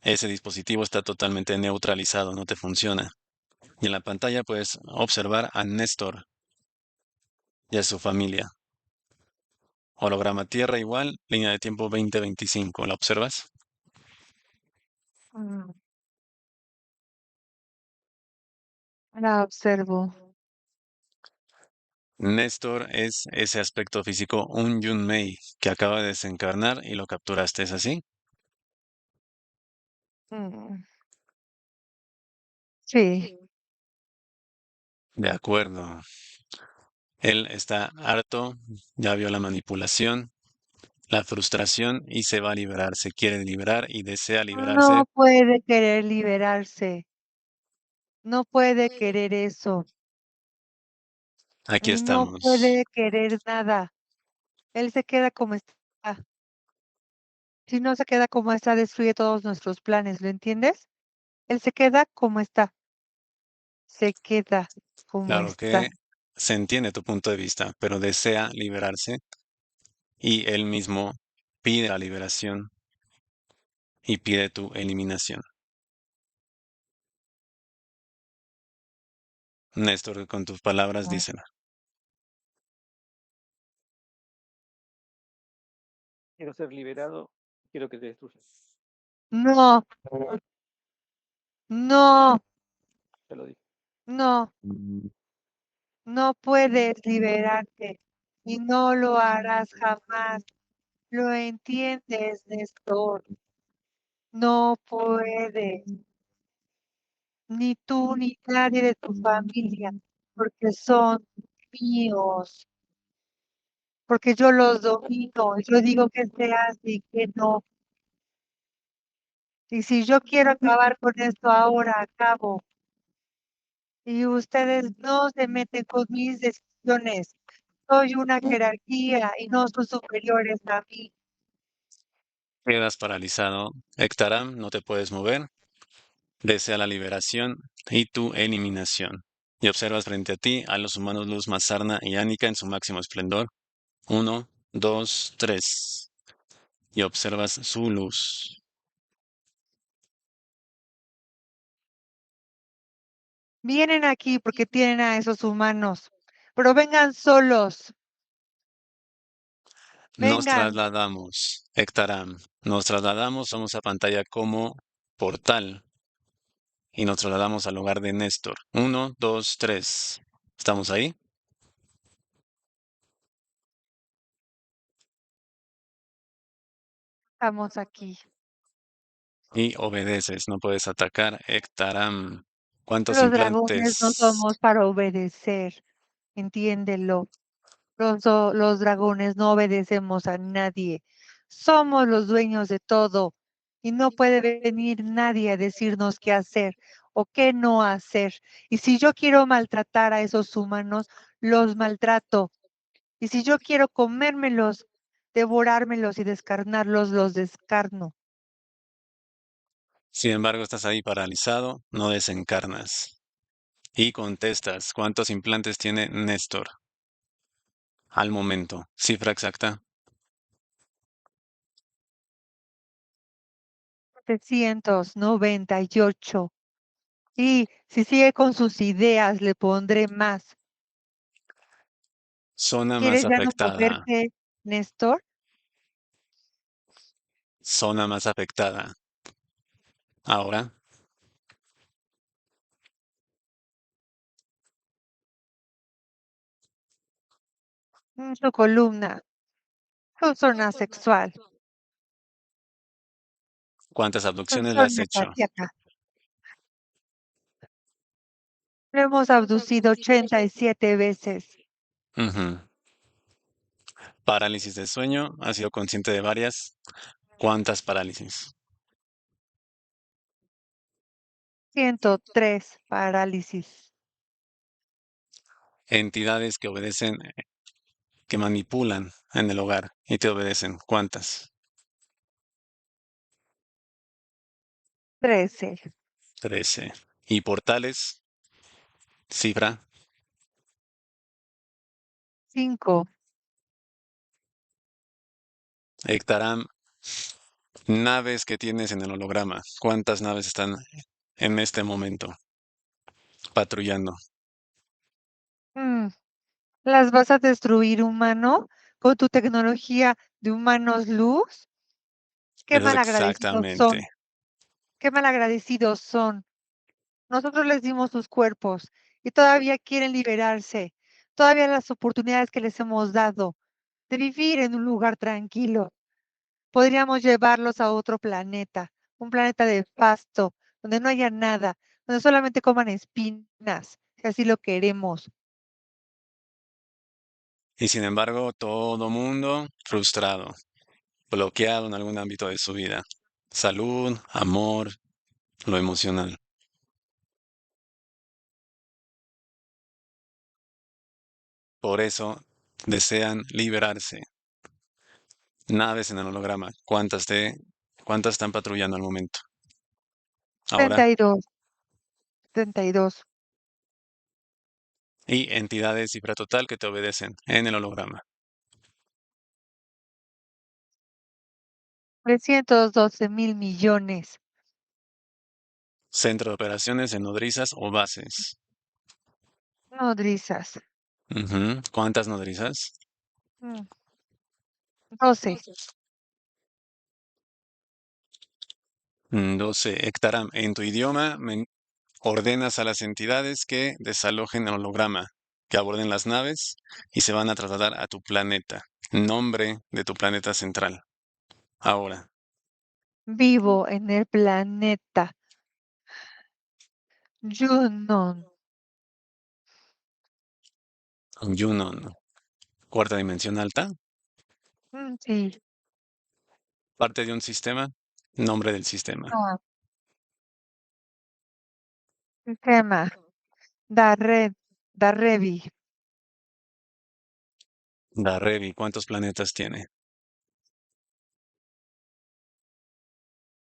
ese dispositivo está totalmente neutralizado, no te funciona. Y en la pantalla puedes observar a Néstor y a su familia. Holograma Tierra igual, línea de tiempo 2025. ¿La observas? Mm, la observo. Néstor es ese aspecto físico, un Yunmei, que acaba de desencarnar y lo capturaste, ¿es así? Mm, sí. De acuerdo. Él está harto, ya vio la manipulación, la frustración y se va a liberar. Se quiere liberar y desea liberarse. No puede querer liberarse, no puede querer eso, Aquí y no estamos. puede querer nada. Él se queda como está. Si no se queda como está, destruye todos nuestros planes, ¿lo entiendes? Él se queda como está, se queda como Claro que está. se entiende tu punto de vista, pero desea liberarse y él mismo pide la liberación y pide tu eliminación. Néstor, con tus palabras, No, díselo. Quiero ser liberado, quiero que te destruyas. no, no, Te lo dije. no, no puedes liberarte y no lo harás jamás. ¿Lo entiendes, Néstor? No puedes, ni tú ni nadie de tu familia, porque son míos, porque yo los domino, y yo digo que se hace y que no. Y si yo quiero acabar con esto ahora, acabo. Y ustedes no se meten con mis decisiones. Soy una jerarquía y no son superiores a mí. Quedas paralizado. Ektaram, no te puedes mover. Desea la liberación y tu eliminación. Y observas frente a ti a los humanos Luz Mazarna y Ánica en su máximo esplendor. Uno, dos, tres. Y observas su luz. Vienen aquí porque tienen a esos humanos, pero vengan solos, Nos vengan. trasladamos, Ektaram. Nos trasladamos, somos a pantalla como portal. Y nos trasladamos al hogar de Néstor. Uno, dos, tres. ¿Estamos ahí? Estamos aquí. Y obedeces, no puedes atacar. Ektaram. ¿Cuántos Los dragones no implantes? somos para obedecer, entiéndelo. Los dragones no obedecemos a nadie. Somos los dueños de todo y no puede venir nadie a decirnos qué hacer o qué no hacer. Y si yo quiero maltratar a esos humanos, los maltrato. Y si yo quiero comérmelos, devorármelos y descarnarlos, los descarno. Sin embargo, estás ahí paralizado, no desencarnas. Y contestas, ¿cuántos implantes tiene Néstor al momento? Cifra exacta. 798. Y si sigue con sus ideas, le pondré más. Zona más ¿Quieres ya no afectada. moverte, Néstor? Zona más afectada. Ahora, Su columna, su zona sexual, ¿cuántas su abducciones le has zona hecho? cardíaca. Lo hemos abducido 87 veces. Ujú. Parálisis de sueño, has sido consciente de varias. ¿Cuántas parálisis? 103 parálisis. Entidades que obedecen, que manipulan en el hogar y te obedecen. ¿Cuántas? 13. 13. ¿Y portales? Cifra. 5. Hectaram, naves que tienes en el holograma. ¿Cuántas naves están en este momento patrullando? ¿Las vas a destruir, humano, con tu tecnología de humanos luz? Qué Eso es malagradecidos exactamente. son, qué malagradecidos son. Nosotros les dimos sus cuerpos y todavía quieren liberarse. Todavía las oportunidades que les hemos dado de vivir en un lugar tranquilo. Podríamos llevarlos a otro planeta, un planeta de pasto, donde no haya nada, donde solamente coman espinas, si así lo queremos. Y sin embargo, todo mundo frustrado, bloqueado en algún ámbito de su vida. Salud, amor, lo emocional. Por eso desean liberarse. Naves en el holograma. ¿Cuántas están patrullando al momento? Ahora. 72, 72. Y entidades cifra total que te obedecen en el holograma. 312,000,000,000. Centro de operaciones en nodrizas o bases. Nodrizas. Ujú. ¿Cuántas nodrizas? Mm, 12. 12. Hectaram, en tu idioma ordenas a las entidades que desalojen el holograma, que aborden las naves y se van a trasladar a tu planeta. Nombre de tu planeta central. Ahora, Vivo en el planeta Junon. Junon, cuarta dimensión alta, Sí. parte de un sistema, nombre del sistema. No. Sistema. Darrevi. Darrevi, ¿cuántos planetas tiene?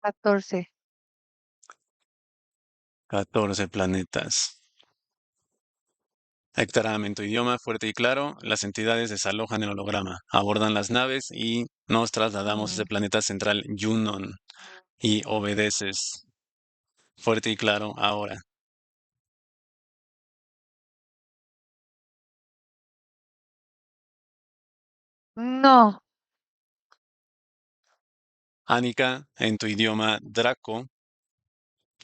14. 14 planetas. Hectaram, en tu idioma fuerte y claro, las entidades desalojan el holograma, abordan las naves y nos trasladamos a ese Mm, planeta central Junon y obedeces. Fuerte y claro ahora. No. Anika, en tu idioma Draco,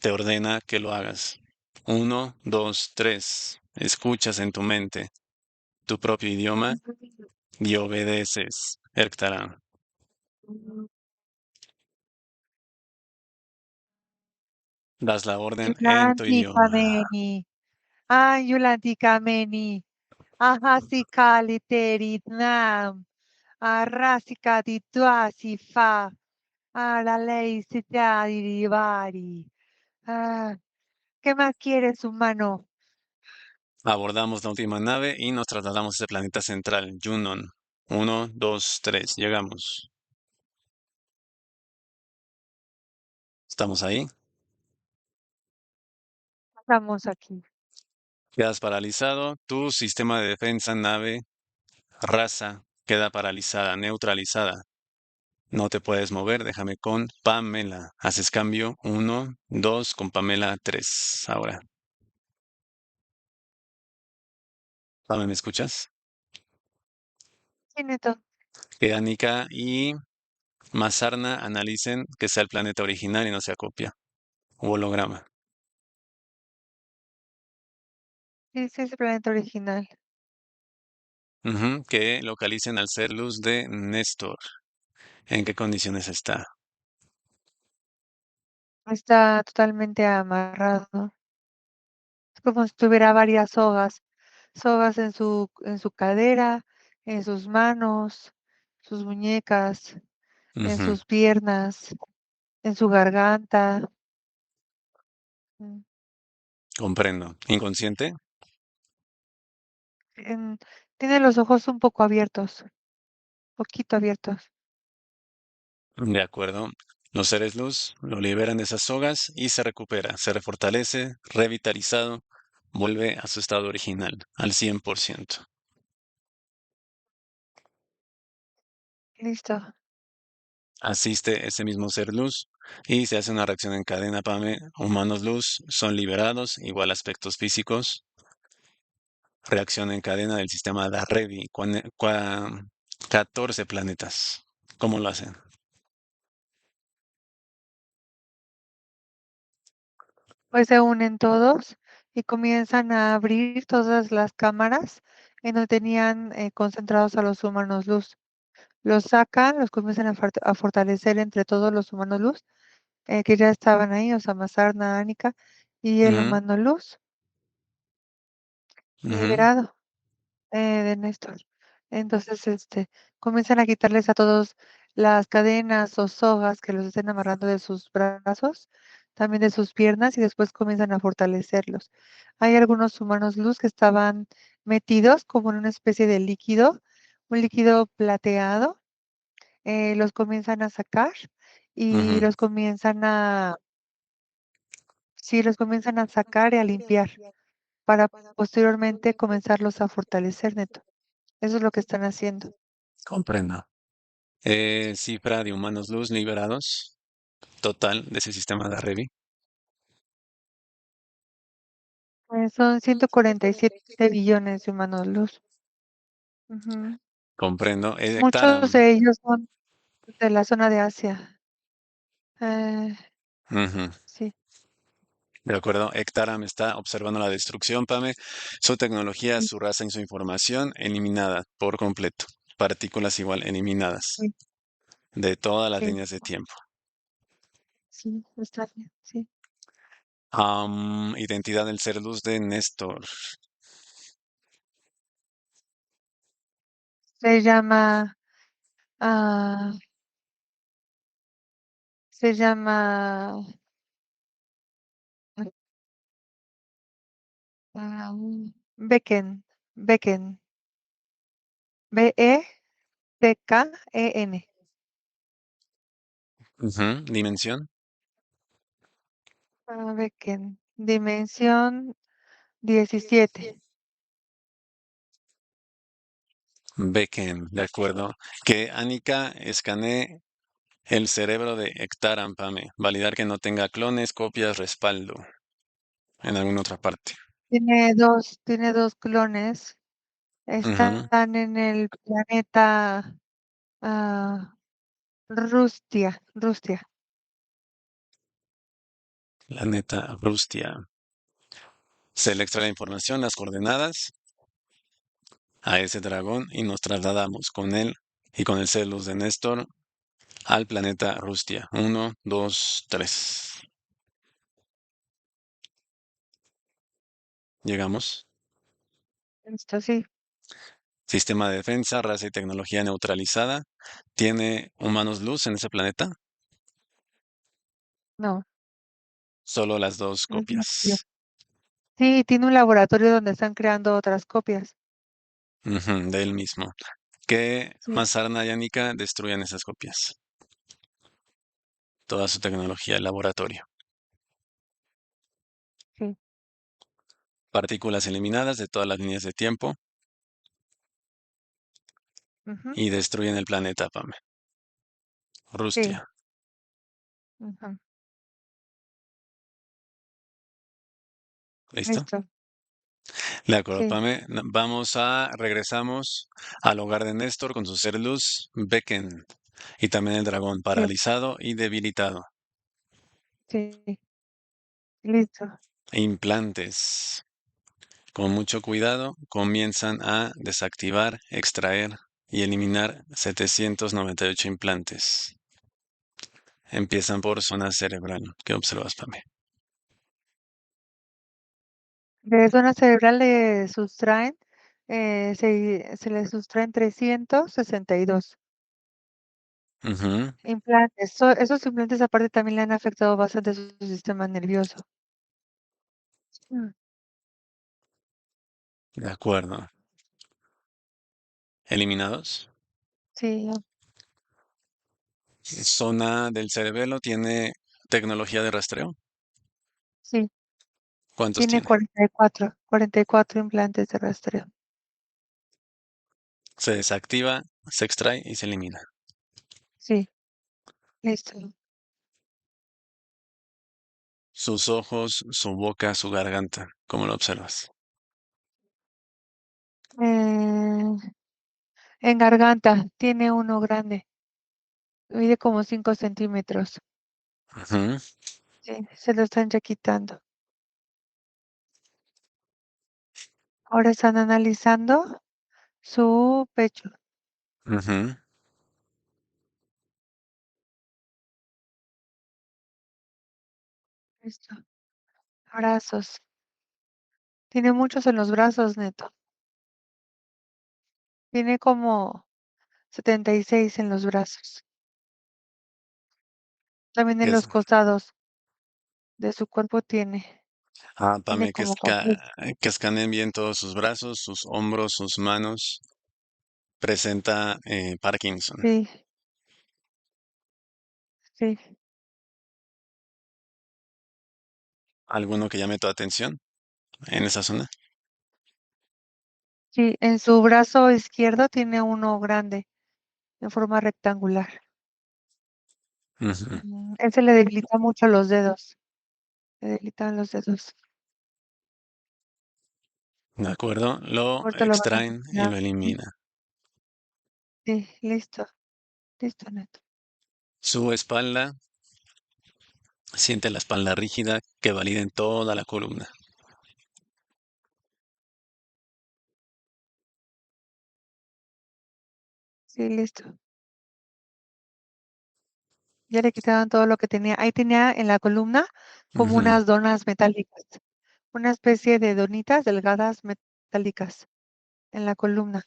te ordena que lo hagas. Uno, dos, tres. Escuchas en tu mente tu propio idioma y obedeces. Erktaran. Das la orden en tu idioma. Yulantikameni. Ah, Yulantikameni. Ahasicaliteritnam. Arrasicatituasifa. Ah, la ley se te ha dirivari. Ah, ¿qué más quieres, humano? Abordamos la última nave y nos trasladamos a ese planeta central, Junon. Uno, dos, tres. Llegamos. ¿Estamos ahí? Estamos aquí. Quedas paralizado. Tu sistema de defensa, nave, raza, queda paralizada, neutralizada. No te puedes mover, déjame con Pamela. Haces cambio. Uno, dos, con Pamela, tres. Ahora. Pamela, ¿me escuchas? Sí, Neto. Que Anika y Mazarna analicen que sea el planeta original y no sea copia u holograma. Sí, sí, es el planeta original. Ujú. Que localicen al ser luz de Néstor. ¿En qué condiciones está? Está totalmente amarrado. Es como si tuviera varias sogas. Sogas en su cadera, en sus manos, sus muñecas. en Ujú, sus piernas, en su garganta. mm, comprendo. ¿Inconsciente? en- Tiene los ojos un poco abiertos, poquito abiertos. De acuerdo. Los seres luz lo liberan de esas sogas y se recupera, se refortalece, revitalizado, vuelve a su estado original, al 100%. Listo. Asiste ese mismo ser luz y se hace una reacción en cadena, Pame. Humanos luz son liberados, igual aspectos físicos. Reacción en cadena del sistema Darrevi, 14 planetas. ¿Cómo lo hacen? Pues se unen todos y comienzan a abrir todas las cámaras en donde tenían concentrados a los humanos luz. Los sacan, los comienzan a fortalecer entre todos los humanos luz que ya estaban ahí, o sea, Mazarna, Ánica y el Ujú, humano luz ujú, liberado de Néstor. Entonces, comienzan a quitarles a todos las cadenas o sogas que los estén amarrando de sus brazos, también de sus piernas, y después comienzan a fortalecerlos. Hay algunos humanos luz que estaban metidos como en una especie de líquido, un líquido plateado, los comienzan a sacar y ujú. los comienzan a sacar y a limpiar para posteriormente comenzarlos a fortalecer, Neto. Eso es lo que están haciendo. Comprendo. Cifra de humanos luz liberados, total de ese sistema Darrevi. Son 147 billones de humanos luz. Ujú. Comprendo. Muchos Hectaram. de ellos son de la zona de Asia. Eh, Ujú. sí, De acuerdo, Hectaram está observando la destrucción, Pame. Su tecnología, sí, su raza y su información eliminada por completo. Partículas igual eliminadas sí, de todas las sí, líneas de tiempo. sí, está bien, sí. Identidad del ser luz de Néstor. Se llama, ah, se llama, ah, Becken, Becken, Becken. Ujú, dimensión. Becken, dimensión 17. Becken, de acuerdo. Que Anika escanee el cerebro de Hectaram, Pame. Validar que no tenga clones, copias, respaldo en alguna otra parte. Tiene dos clones. Ujú, Están en el planeta ah, Rustia. la neta, Rustia. Se le extrae la información, las coordenadas a ese dragón y nos trasladamos con él y con el Celus de Néstor al planeta Rustia. Uno, dos, tres. Llegamos. Esto sí, Sistema de defensa, raza y tecnología neutralizada. ¿Tiene humanos luz en ese planeta? no, Solo las dos es vacío. copias. Sí, tiene un laboratorio donde están creando otras copias. Ujú, de él mismo. ¿Qué Sí, Mazarna y Anika destruyan esas copias? Toda su tecnología de laboratorio. sí, Partículas eliminadas de todas las líneas de tiempo ujú, y destruyen el planeta, Pame. sí, Rustia. ujú, ¿Listo? listo, De acuerdo, sí, Pame. Regresamos al hogar de Néstor con su ser luz, Becken, y también el dragón sí, paralizado y debilitado. sí, listo. Implantes. Con mucho cuidado comienzan a desactivar, extraer y eliminar 798 implantes. Empiezan por zona cerebral. ¿Qué observas, Pame? De zona cerebral le sustraen, se le sustraen 362. Ujú, Implantes. Esos implantes aparte también le han afectado bastante su sistema nervioso. Mm, de acuerdo. Eliminados. Sí, Zona del cerebelo tiene tecnología de rastreo. sí. ¿Cuántos Tiene tiene? 44 implantes de rastreo. Se desactiva, se extrae y se elimina. Sí, listo. Sus ojos, su boca, su garganta. ¿Cómo lo observas? Eh, en garganta tiene uno grande. Mide como 5 centímetros. Ujú, Sí, se lo están ya quitando. Ahora están analizando su pecho. ujú, Listo. Brazos. Tiene muchos en los brazos, Neto. Tiene como 76 en los brazos. También en ¿Qué es? los costados de su cuerpo tiene. Tiene Pame, como 14. que escaneen bien todos sus brazos, sus hombros, sus manos. Presenta Parkinson. Sí, sí, ¿Alguno que llame tu atención en esa zona? sí. En su brazo izquierdo tiene uno grande, en forma rectangular. Ujú, Él se le debilita mucho los dedos. Le debilitan los dedos. de acuerdo, lo Ahorita lo van a extraen y examinar. lo eliminan. Sí, listo, listo, Neto. Su espalda, siente la espalda rígida que valida en toda la columna. Sí, listo. Ya le quitaron todo lo que tenía. Ahí tenía en la columna como Ujú, unas donas metálicas, una especie de donitas delgadas metálicas en la columna.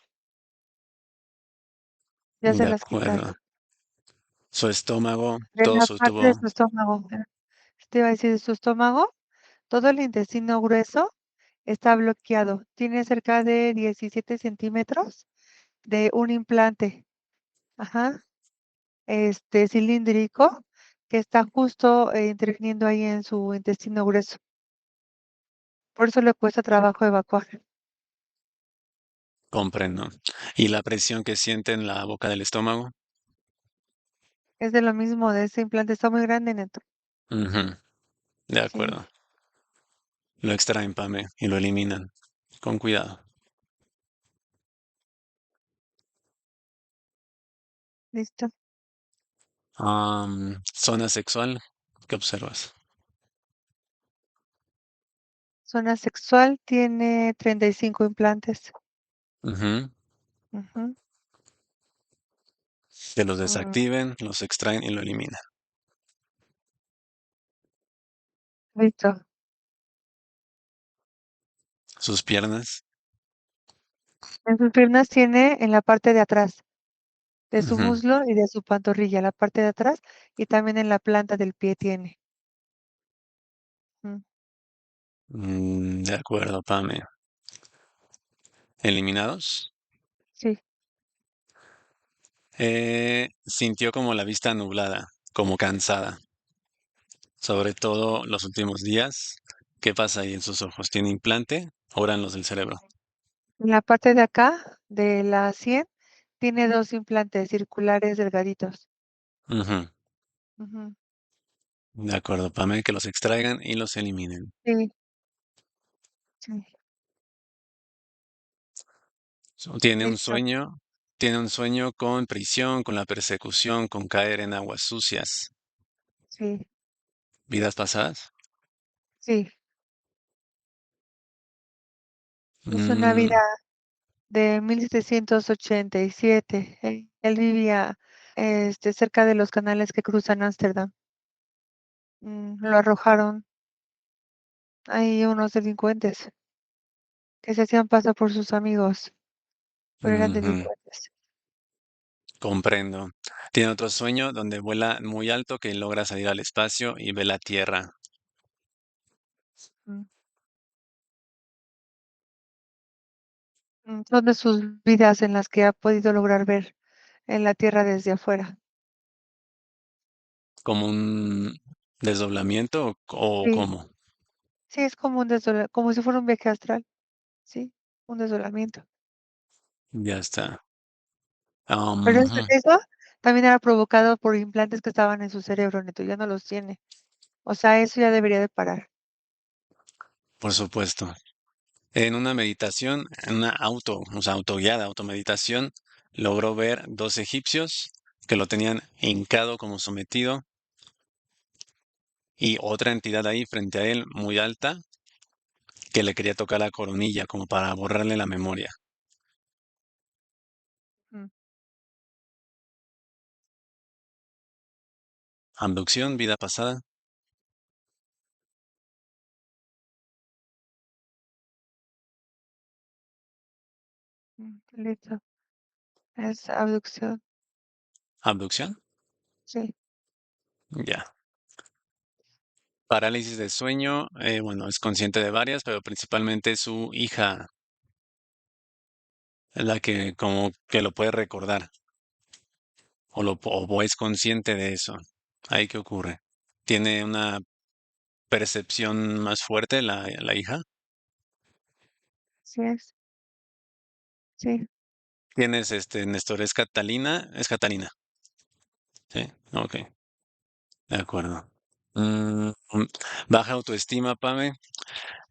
Ya se de las acuerdo. quitaron. Su estómago, De todo la su parte de tubo. su estómago. Te iba a decir, de su estómago, todo el intestino grueso está bloqueado. Tiene cerca de 17 centímetros de un implante. Ajá. Cilíndrico que está justo interviniendo ahí en su intestino grueso. Por eso le cuesta trabajo evacuar. Comprendo. ¿Y la presión que siente en la boca del estómago? Es de lo mismo, de ese implante está muy grande, Neto. Ujú, de Sí, acuerdo. Lo extraen, Pame, y lo eliminan. Con cuidado. listo. Zona sexual, ¿qué observas? Zona sexual tiene 35 implantes. Ujú, Ujú, que los mm, desactiven, los extraen y lo eliminan. listo. Sus piernas. En sus piernas tiene en la parte de atrás, de su Ujú, muslo y de su pantorrilla, la parte de atrás y también en la planta del pie tiene. Mm, de acuerdo, Pame. Eliminados. sí, Sintió como la vista nublada, como cansada, sobre todo los últimos días. ¿Qué pasa ahí en sus ojos? ¿Tiene implante? Ahora en los del cerebro. en la parte de acá, de la 100, tiene dos implantes circulares delgaditos. Ujú, Ujú, de acuerdo, Pame, que los extraigan y los eliminen. sí, sí, listo. Tiene un sueño con prisión, con la persecución, con caer en aguas sucias. Sí, ¿Vidas pasadas? sí. Es una Mm, vida de 1787. Él vivía cerca de los canales que cruzan Ámsterdam. Lo arrojaron ahí unos delincuentes que se hacían pasar por sus amigos, pero eran ujú, delincuentes. Comprendo. Tiene otro sueño donde vuela muy alto que logra salir al espacio y ve la Tierra. Mm, Son de sus vidas en las que ha podido lograr ver en la Tierra desde afuera. ¿Como un desdoblamiento o Sí, cómo? sí, es como como si fuera un viaje astral, sí, un desdoblamiento. Ya está. Pero Ujú. eso también era provocado por implantes que estaban en su cerebro, Neto, ya no los tiene. O sea, eso ya debería de parar. Por supuesto. En una meditación, en una o sea, autoguiada, automeditación, logró ver dos egipcios que lo tenían hincado como sometido y otra entidad ahí frente a él muy alta que le quería tocar la coronilla como para borrarle la memoria. Mm, Abducción, vida pasada. Listo. Es abducción, Abducción. sí. Ya. Parálisis de sueño, bueno, es consciente de varias, pero principalmente su hija, es la que como que lo puede recordar o es consciente de eso. Ahí qué ocurre. Tiene una percepción más fuerte la hija. Sí es, sí. Tienes Néstor, es Catalina. Sí, ok, de acuerdo. Mm, baja autoestima, Pame,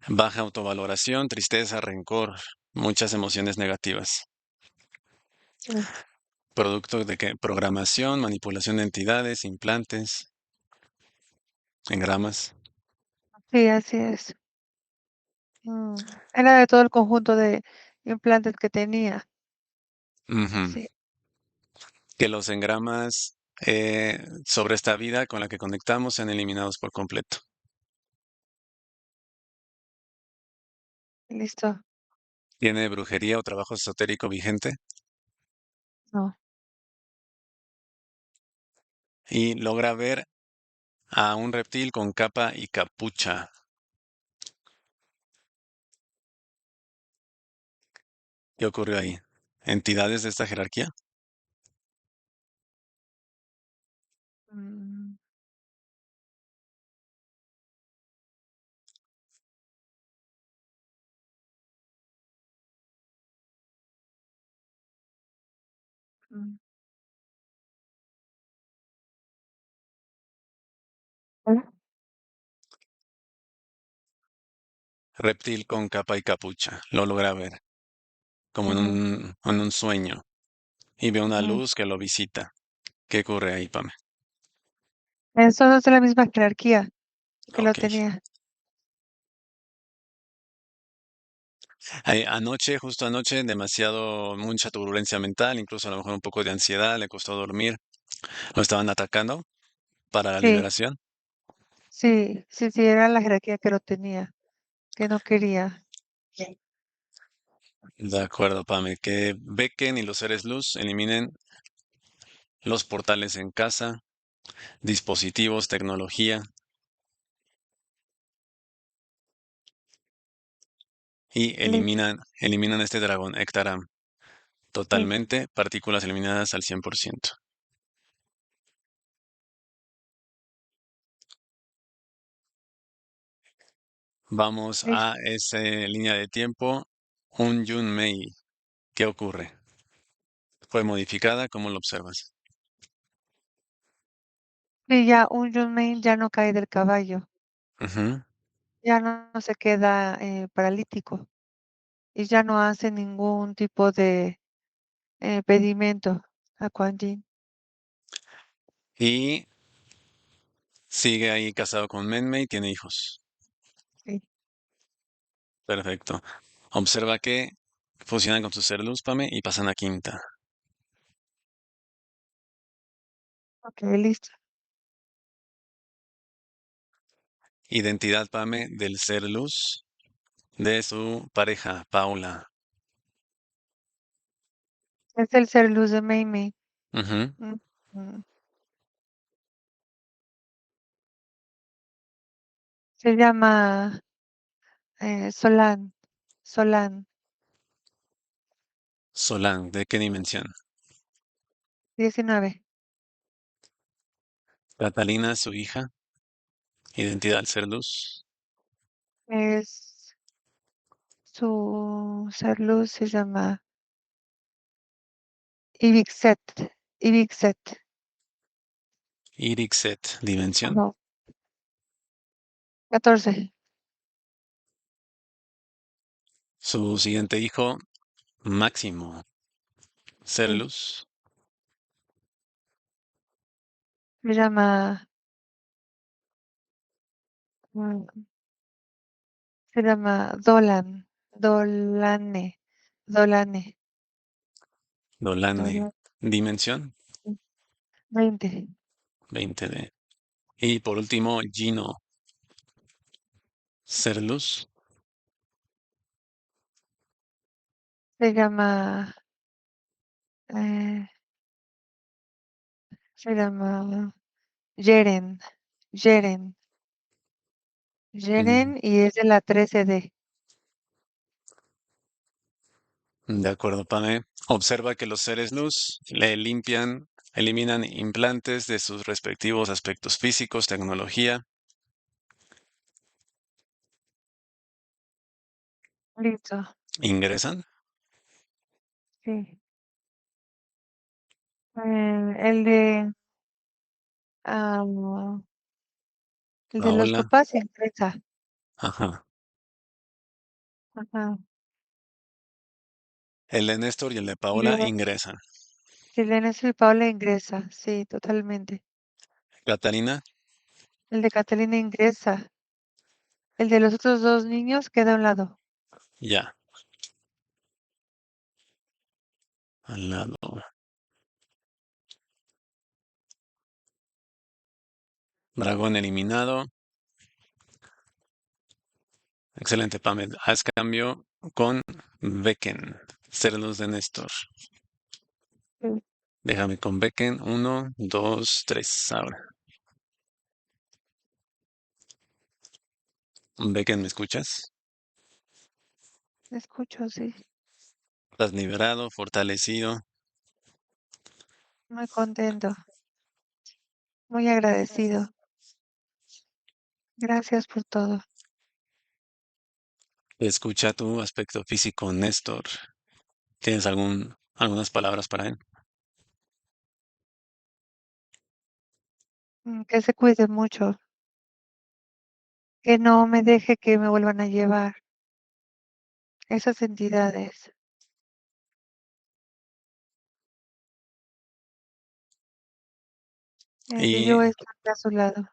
baja autovaloración, tristeza, rencor, muchas emociones negativas. Sí, Producto de qué? Programación, manipulación de entidades, implantes, engramas. sí, así es. Era de todo el conjunto de implantes que tenía. Ujú. Sí, Que los engramas sobre esta vida con la que conectamos sean eliminados por completo. listo. Tiene brujería o trabajo esotérico vigente No, y logra ver a un reptil con capa y capucha. ¿Qué ocurrió ahí? ¿Entidades de esta jerarquía? mm, mm. Hola. Reptil con capa y capucha. Lo logra ver, como Ujú, en un sueño. Y ve una ujú. luz que lo visita. ¿Qué ocurre ahí, Pame? Eso no es de la misma jerarquía que lo Ok. tenía. Anoche, justo anoche, mucha turbulencia mental, incluso a lo mejor un poco de ansiedad, le costó dormir. Lo estaban atacando para la Sí, liberación. sí, sí, sí, era la jerarquía que lo tenía, que no quería. Sí. De acuerdo, Pame. Que Becken y los seres luz eliminen los portales en casa, dispositivos, tecnología y Listo. eliminan este dragón, Ektaram. Sí, Totalmente, partículas eliminadas al 100%. Vamos listo. a esa línea de tiempo. Un Yun Mei. ¿Qué ocurre? ¿Fue modificada? ¿Cómo lo observas? Y ya un Junmei ya no cae del caballo, Ujú. ya no se queda paralítico y ya no hace ningún tipo de pedimento a Quan Yin. Y sigue ahí casado con Menmei, tiene hijos. Sí, Perfecto. Observa que fusionan con su ser luz, Pame, y pasan a quinta. ok, listo. Identidad, Pame, del ser luz de su pareja, Paula. Es el ser luz de Mei Mei. Ujú. Mm, mm. Se llama Solán. Solán, Solán, ¿de qué dimensión? 19. Catalina, su hija. Identidad, ser luz. Es su salud se llama Ibixet. Ibixet. Irixet, dimensión. Ajá. 14. Su siguiente hijo, Máximo, ser Sí. luz. Se llama, mm, se llama Dolan. Dolane. Dolane. Dolane, Dolan. dimensión. 20. 20D. Y por último, Gino, ser luz. Se llama, eh, se llama Yeren. Yeren. Mm, Yeren y es de la 13D. De acuerdo, Pame. Observa que los seres luz le limpian, eliminan implantes de sus respectivos aspectos físicos, tecnología, Listo. ingresan. Sí. El de el de los Paola, papás ingresa. ajá. Ajá. El de Néstor y el de Y Paola ingresan. el de Néstor y Paula ingresa. Sí, totalmente. Catarina, El de Catalina ingresa. El de los otros dos niños queda a un lado. ya, al lado. Dragón eliminado. Excelente, Pame. Haz cambio con Becken, ser luz de Néstor. Sí. Déjame con Becken. Uno, dos, tres. Ahora. Becken, ¿me escuchas? Escucho, sí. Estás liberado, fortalecido. Muy contento. Muy agradecido. Gracias por todo. Escucha tu aspecto físico, Néstor. ¿Tienes algunas palabras para él? Que se cuide mucho. Que no me deje que me vuelvan a llevar esas entidades. Que Y yo esté a su lado.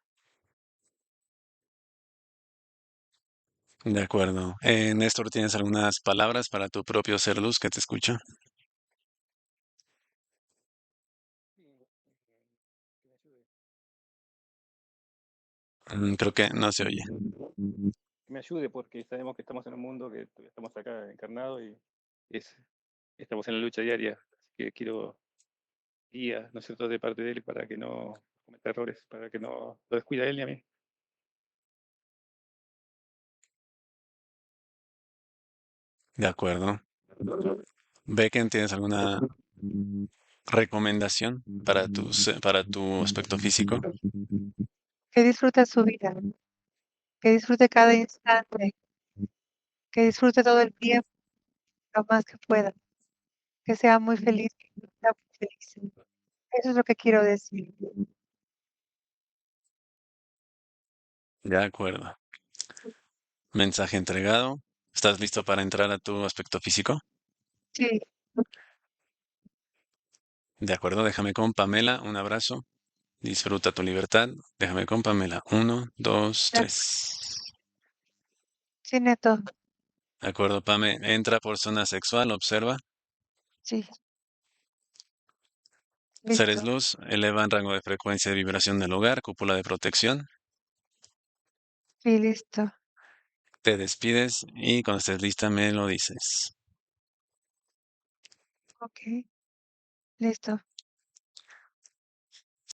de acuerdo. Néstor, ¿tienes algunas palabras para tu propio ser luz que te escucha? Sí, que me ayude. Creo que no se oye. Que me ayude porque sabemos que estamos en un mundo que todavía estamos acá encarnados y es, estamos en la lucha diaria. Así que quiero guía, ¿no es cierto?, de parte de él para que no cometa errores, para que no lo descuida a él ni a mí. De acuerdo. Becken, ¿tienes alguna recomendación para para tu aspecto físico? Que disfrute su vida. Que disfrute cada instante. Que disfrute todo el tiempo lo más que pueda. Que sea muy feliz. Que sea muy feliz. Eso es lo que quiero decir. De acuerdo. Mensaje entregado. ¿Estás listo para entrar a tu aspecto físico? Sí. De acuerdo, déjame con Pamela. Un abrazo. Disfruta tu libertad. Déjame con Pamela. Uno, dos, Ya. tres. Sí, Neto. De acuerdo, Pame. Entra por zona sexual. Observa. Sí. Seres Listo. luz. Elevan rango de frecuencia de vibración del hogar. Cúpula de protección. Sí, listo. Te despides y cuando estés lista me lo dices. Ok. Listo.